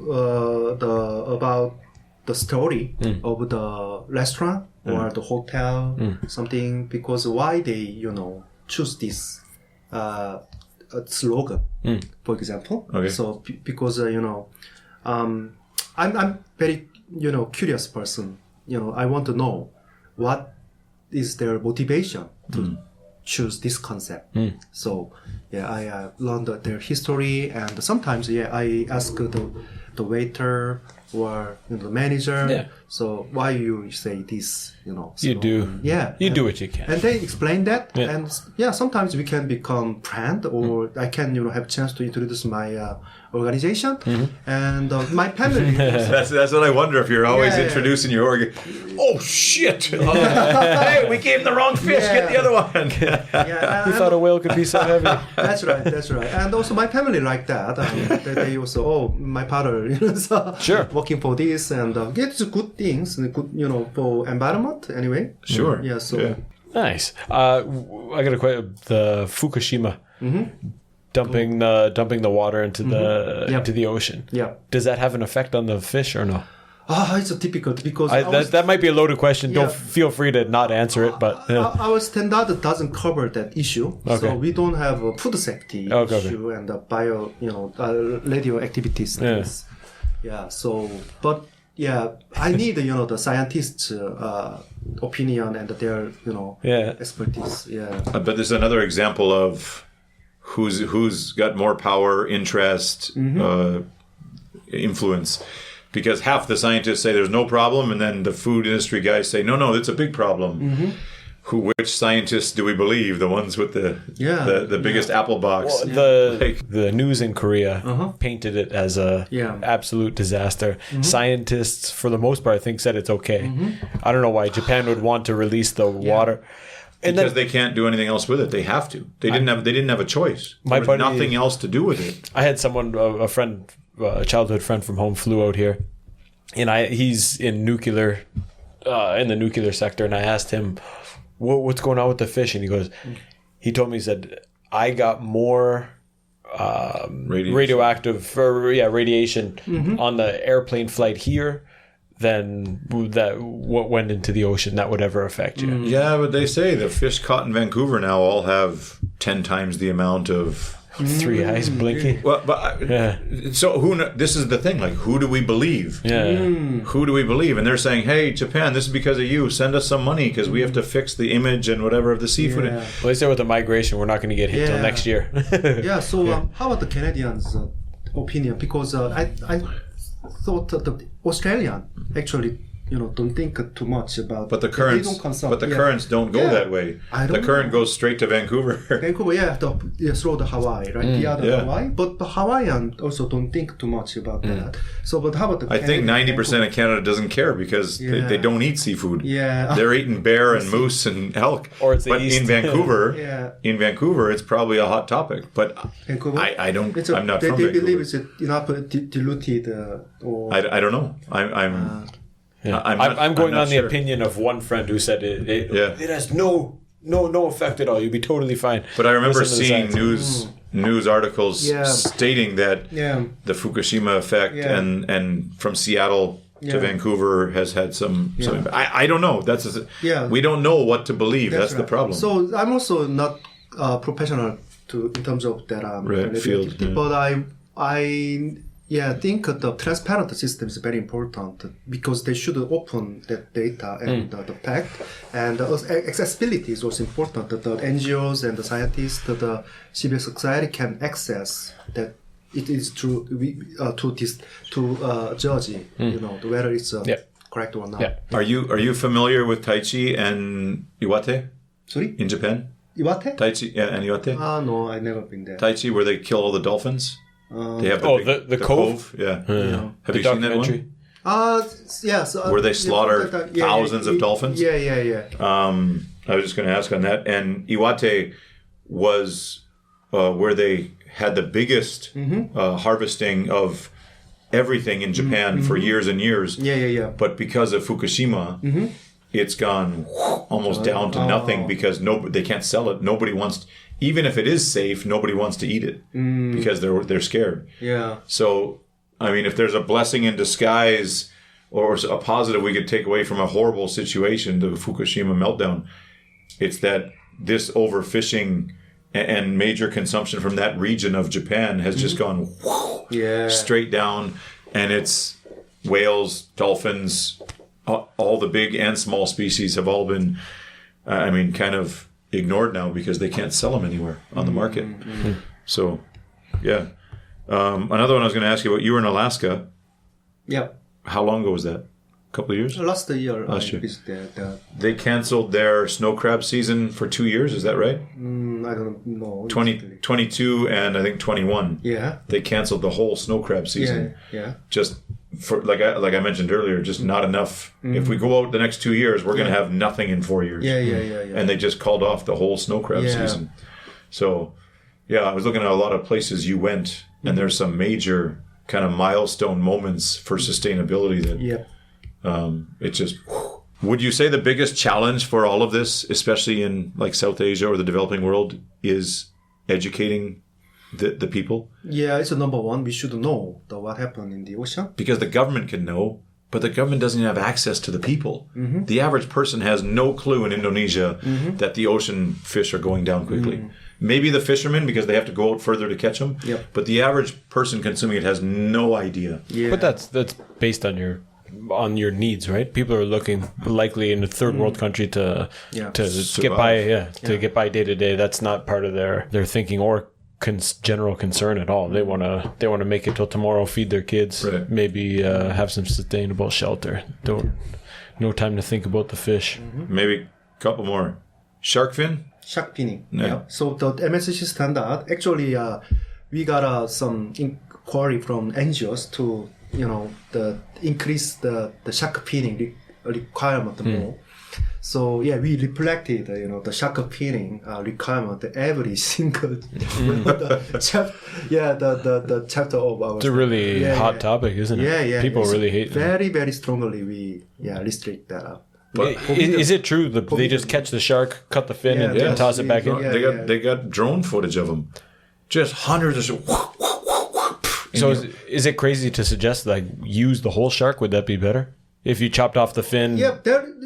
about the story of the restaurant or the hotel, something, because why they choose this slogan, for example. Okay. So because I'm very curious person. I want to know what is their motivation to choose this concept. So I learned their history, and sometimes I ask the waiter or the manager. Yeah. So why you say this? You do. Yeah. You do what you can. And they explain that, Yeah. and sometimes we can become friend, or I can have chance to introduce my organization and my family. that's what I wonder, if you're always Yeah. introducing your organ. Oh shit! Hey, we gave him the wrong fish. Get the other one. Yeah, Who thought a whale could be so heavy? That's right. And also my family like that. They also, my father, so Sure. working for this, and it's good things, good, for environment anyway. Sure. Yeah. So Yeah. Nice. I got a question. The Fukushima dumping the water into the Yeah. into the ocean. yeah. Does that have an effect on the fish or no? It's difficult because That might be a loaded question. Don't Yeah. feel free to not answer it, but our standard doesn't cover that issue. Okay. So we don't have a food safety Okay. issue and the radioactivities. Yeah. Yeah. So, but I need the scientists' opinion and their Yeah. expertise. Yeah. But there's another example of who's got more power, interest, influence. Because half the scientists say there's no problem, and then the food industry guys say, no, it's a big problem. Which scientists do we believe? The ones with the biggest apple box? The news in Korea painted it as a absolute disaster. Scientists, for the most part, I think said it's okay. I don't know why Japan would want to release the water. And Because they can't do anything else with it. They have to. They didn't have a choice. My There was buddy- nothing else to do with it. I had someone, a friend, a childhood friend from home, flew out here, and he's in nuclear, in the nuclear sector, and I asked him, "What's going on with the fish?" And he told me, he said, "I got more radioactive radiation on the airplane flight here than what went into the ocean that would ever affect you." Yeah, but they say the fish caught in Vancouver now all have 10 times the amount of... 3 eyes blinking. Well, but so this is the thing. Like, who do we believe? Yeah. Who do we believe? And they're saying, "Hey, Japan, this is because of you. Send us some money because we have to fix the image and whatever of the seafood." Yeah. Well, they say with the migration, we're not going to get hit till Yeah. next year. Yeah. So how about the Canadians' opinion? Because I thought that the Australian actually don't think too much about. But the they currents, don't consult. but the currents don't go that way. I don't The current know. goes straight to Vancouver. Vancouver, through the Hawaii, right? The other Hawaii, but the Hawaiian also don't think too much about that. So, but how about the? I think Canadian 90% of Canada doesn't care because they don't eat seafood. Yeah. They're eating bear and moose and elk. Or it's the but East. in Vancouver, Yeah. it's probably a hot topic. But Vancouver? I don't. It's I'm not they from believe Vancouver. it's enough diluted or. I don't know. I'm going not on the sure. opinion of one friend who said it has no effect at all. You'd be totally fine. But I remember Listen to the seeing science. news articles Yeah. stating that Yeah. the Fukushima effect Yeah. and from Seattle Yeah. to Vancouver has had some. I don't know. Yeah. We don't know what to believe. That's the right. problem. So I'm also not professional in terms of that field. Yeah. but I think the transparent system is very important because they should open that data and the fact, and accessibility is also important. That the NGOs and the scientists, the civil society can access that. It is true to judge, whether it's correct or not. Yeah. Are you familiar with Tai Chi and Iwate Sorry, in Japan? Iwate? Tai Chi and Iwate. No, I've never been there. Tai Chi, where they kill all the dolphins. They have the cove? Yeah. Have The you seen that documentary? one? Yes. Where they slaughter thousands of dolphins? Yeah. I was just going to ask on that. And Iwate was where they had the biggest harvesting of everything in Japan for years and years. Yeah. But because of Fukushima, it's gone almost down to nothing because they can't sell it. Nobody wants, even if it is safe, nobody wants to eat it because they're scared. Yeah. So, I mean, if there's a blessing in disguise or a positive we could take away from a horrible situation, the Fukushima meltdown, it's that this overfishing and major consumption from that region of Japan has just gone straight down, and it's whales, dolphins, all the big and small species have all been, kind of ignored now because they can't sell them anywhere on the market. So, yeah. Another one I was going to ask you about, you were in Alaska. Yeah. How long ago was that? A couple of years? Last year. Visited they canceled their snow crab season for 2 years, is that right? I don't know. 22 and I think 21. Yeah. They canceled the whole snow crab season. Yeah. Just for like I mentioned earlier, just not enough. If we go out the next 2 years, we're going to have nothing in 4 years. Yeah. And they just called off the whole snow crab season. So, I was looking at a lot of places you went, and there's some major kind of milestone moments for sustainability that it just. Would you say the biggest challenge for all of this, especially in like South Asia or the developing world, is educating the people? Yeah, it's a number one. We should know what happened in the ocean. Because the government can know, but the government doesn't have access to the people. The average person has no clue in Indonesia that the ocean fish are going down quickly. Maybe the fishermen, because they have to go out further to catch them. Yep. But the average person consuming it has no idea. Yeah. But that's based on your needs, right? People are looking likely in a third world country to get by, get by day to day. That's not part of their thinking or general concern at all. They want to make it till tomorrow, feed their kids, maybe have some sustainable shelter. No time to think about the fish. Maybe a couple more. Shark fin? Shark finning. Yeah. So the MSC standard, actually, we got some inquiry from NGOs to increase the shark finning requirement more. So we reflected the shark finning requirement every single the chapter of our. It's a really hot topic, isn't it? Yeah. People really hate it. Very, very strongly we restrict that. But is it true that they just catch the shark, cut the fin, and toss it back in? They got drone footage of them, just hundreds of. So is it crazy to suggest use the whole shark? Would that be better if you chopped off the fin? Yeah,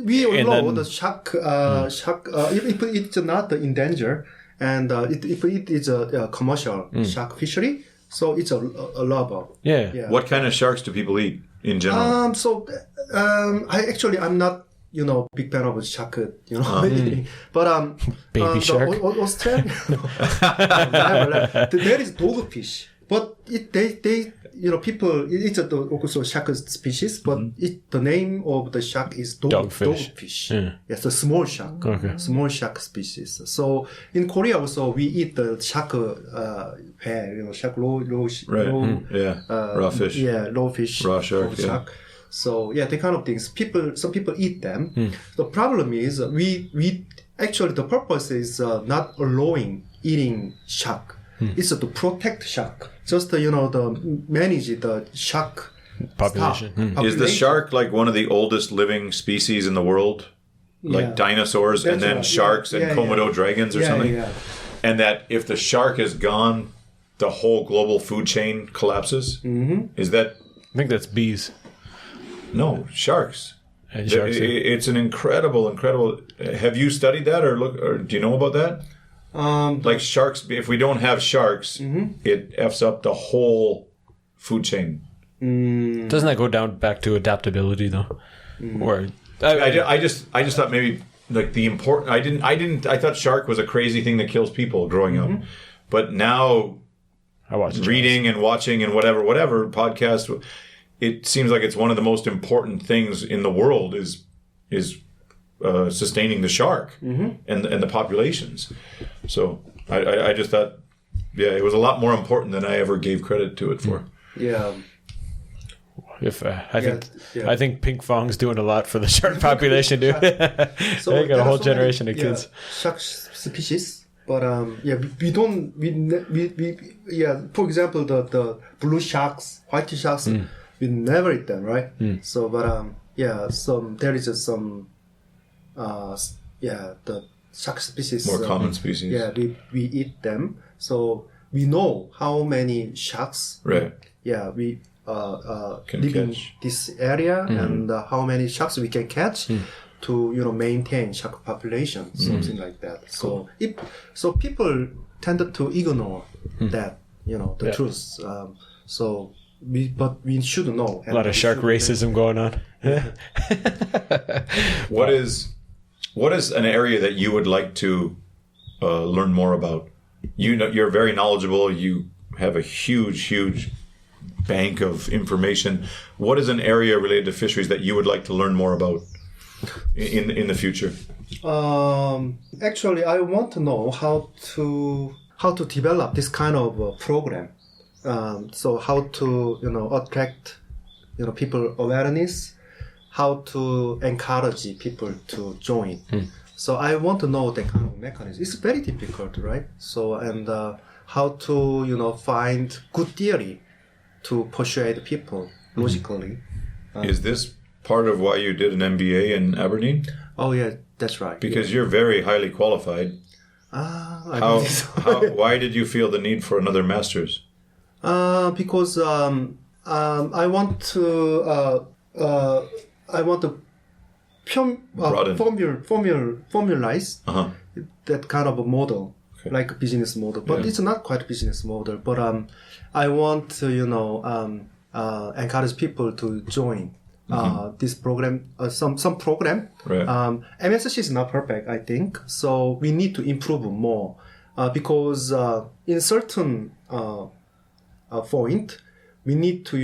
we allow the shark. If it's not in danger, and if it is a commercial shark fishery, so it's allowable. Yeah. What kind of sharks do people eat in general? I'm not. Big fan of shark, but baby shark. Australian, there is dogfish, but people. It's also shark species, but the name of the shark is dogfish. Yeah. It's a small shark, small shark species. So in Korea also we eat the shark hair, shark raw raw fish. Yeah, raw fish, raw shark. So the kind of things some people eat them. The problem is we actually the purpose is not allowing eating shark. It's to protect shark. Just the manage the shark population. Is the shark like one of the oldest living species in the world, like dinosaurs, and then sharks and Komodo dragons or something? Yeah. And that if the shark is gone, the whole global food chain collapses. Is that? I think that's bees. No, sharks. And sharks. It's an incredible. Have you studied that, or do you know about that? Like sharks, if we don't have sharks, it f's up the whole food chain. Doesn't that go down back to adaptability though? Or I just thought maybe like the important. I thought shark was a crazy thing that kills people growing up, but now I watch reading and watching and whatever podcast, it seems like it's one of the most important things in the world is sustaining the shark and the populations. So I just thought, it was a lot more important than I ever gave credit to it for. Yeah. I think Pink Fong's doing a lot for the shark population, dude. So they got a whole so generation many, of kids. Shark species, but for example, the blue sharks, white sharks, we never eat them, right? So, but there is some the shark species, More common species. Yeah, we eat them, so we know how many sharks. Right. Yeah, we Can live in catch. this area and how many sharks we can catch to maintain shark population, something like that. So people tended to ignore that the truth. But we should know. A lot of shark racism going on. What is an area that you would like to learn more about? You're very knowledgeable. You have a huge bank of information. What is an area related to fisheries that you would like to learn more about in the future? Actually, I want to know how to develop this kind of program. So how to attract people awareness, how to encourage people to join. So I want to know that kind of mechanism. It's very difficult, right? So and how to find good theory to persuade people logically. Is this part of why you did an MBA in Aberdeen? Oh yeah, that's right. Because you're very highly qualified. Why did you feel the need for another master's? Because I want to formalize that kind of a model, like a business model. But it's not quite a business model. But I want to encourage people to join this program, some program. Right. MSC is not perfect, I think. So we need to improve more because in certain point, we need to,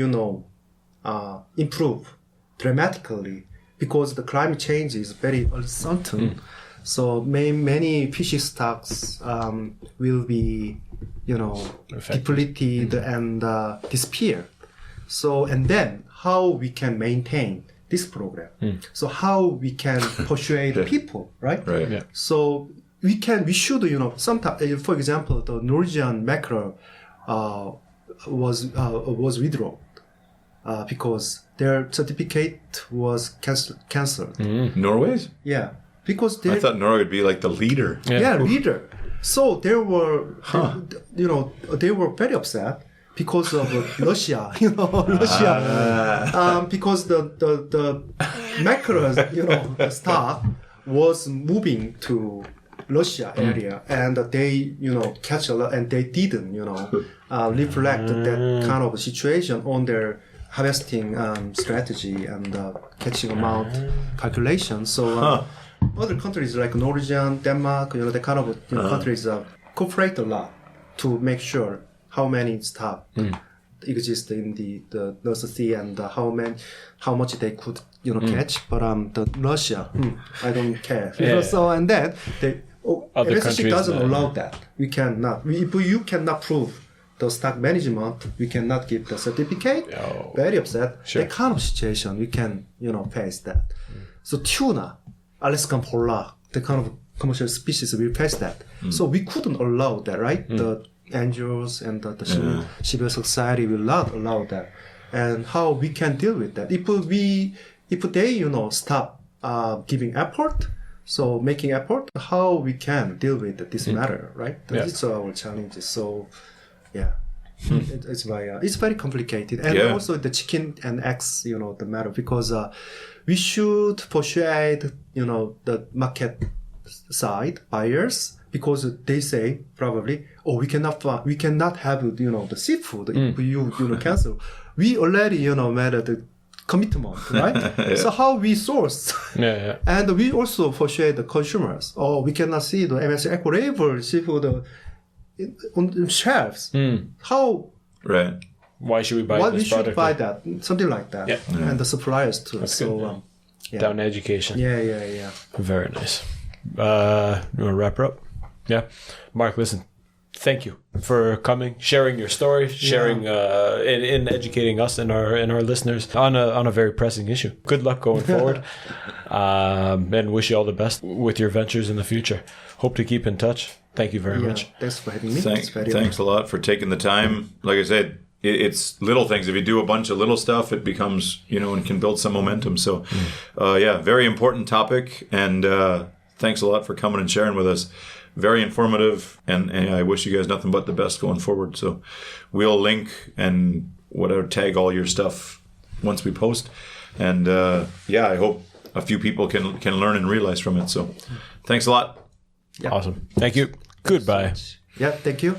improve dramatically because the climate change is very uncertain. So many fish stocks will be, depleted and disappear. So, and then how we can maintain this program? So how we can persuade people, right? Right. Yeah. So we should, sometimes, for example, the Norwegian mackerel was withdrawn because their certificate was cancelled. Norway's? Yeah, because I thought Norway would be like the leader. leader. So they were, they were very upset because of Russia. Because the mackerel, stock was moving to Russia area, and they, catch a lot, and they didn't, reflect that kind of situation on their harvesting strategy and catching amount calculation. So other countries like Norwegian, Denmark, the kind of countries cooperate a lot to make sure how many stock exist in the North Sea and how much they could catch. But the Russia, I don't care. So and then MSC doesn't allow that. We cannot. If you cannot prove the stock management, we cannot give the certificate. Very upset. Sure. That kind of situation we can face that. So tuna, Alaskan pollock, the kind of commercial species will face that. So we couldn't allow that, right? The NGOs and the civil society will not allow that. And how we can deal with that? If they stop giving effort, so making effort, how we can deal with this matter, right? These are our challenges. So, yeah. It's very complicated, and Yeah. also the chicken and eggs, the matter, because we should persuade, the market side buyers, because they say probably, oh, we cannot have, the seafood if you cancel. We already, made the commitment, right? So how we source, and we also persuade the consumers. Oh, we cannot see the MSC eco-label seafood on shelves. How? Right. Why should we buy Why this we should product? buy that? Something like that. Yeah. And the suppliers too. That's so good. yeah. Down to education. Yeah. Very nice. You want to wrap her up? Yeah. Mark, listen. Thank you for coming, sharing your story, sharing in educating us and our listeners on a very pressing issue. Good luck going forward, and wish you all the best with your ventures in the future. Hope to keep in touch. Thank you very much. Thanks for having me. Thanks a lot for taking the time. Like I said, it's little things. If you do a bunch of little stuff, it becomes, and can build some momentum. So, very important topic. And thanks a lot for coming and sharing with us. Very informative. And I wish you guys nothing but the best going forward. So we'll link and tag all your stuff once we post. And I hope a few people can learn and realize from it. So thanks a lot. Awesome. Thank you. Goodbye. Yeah, thank you.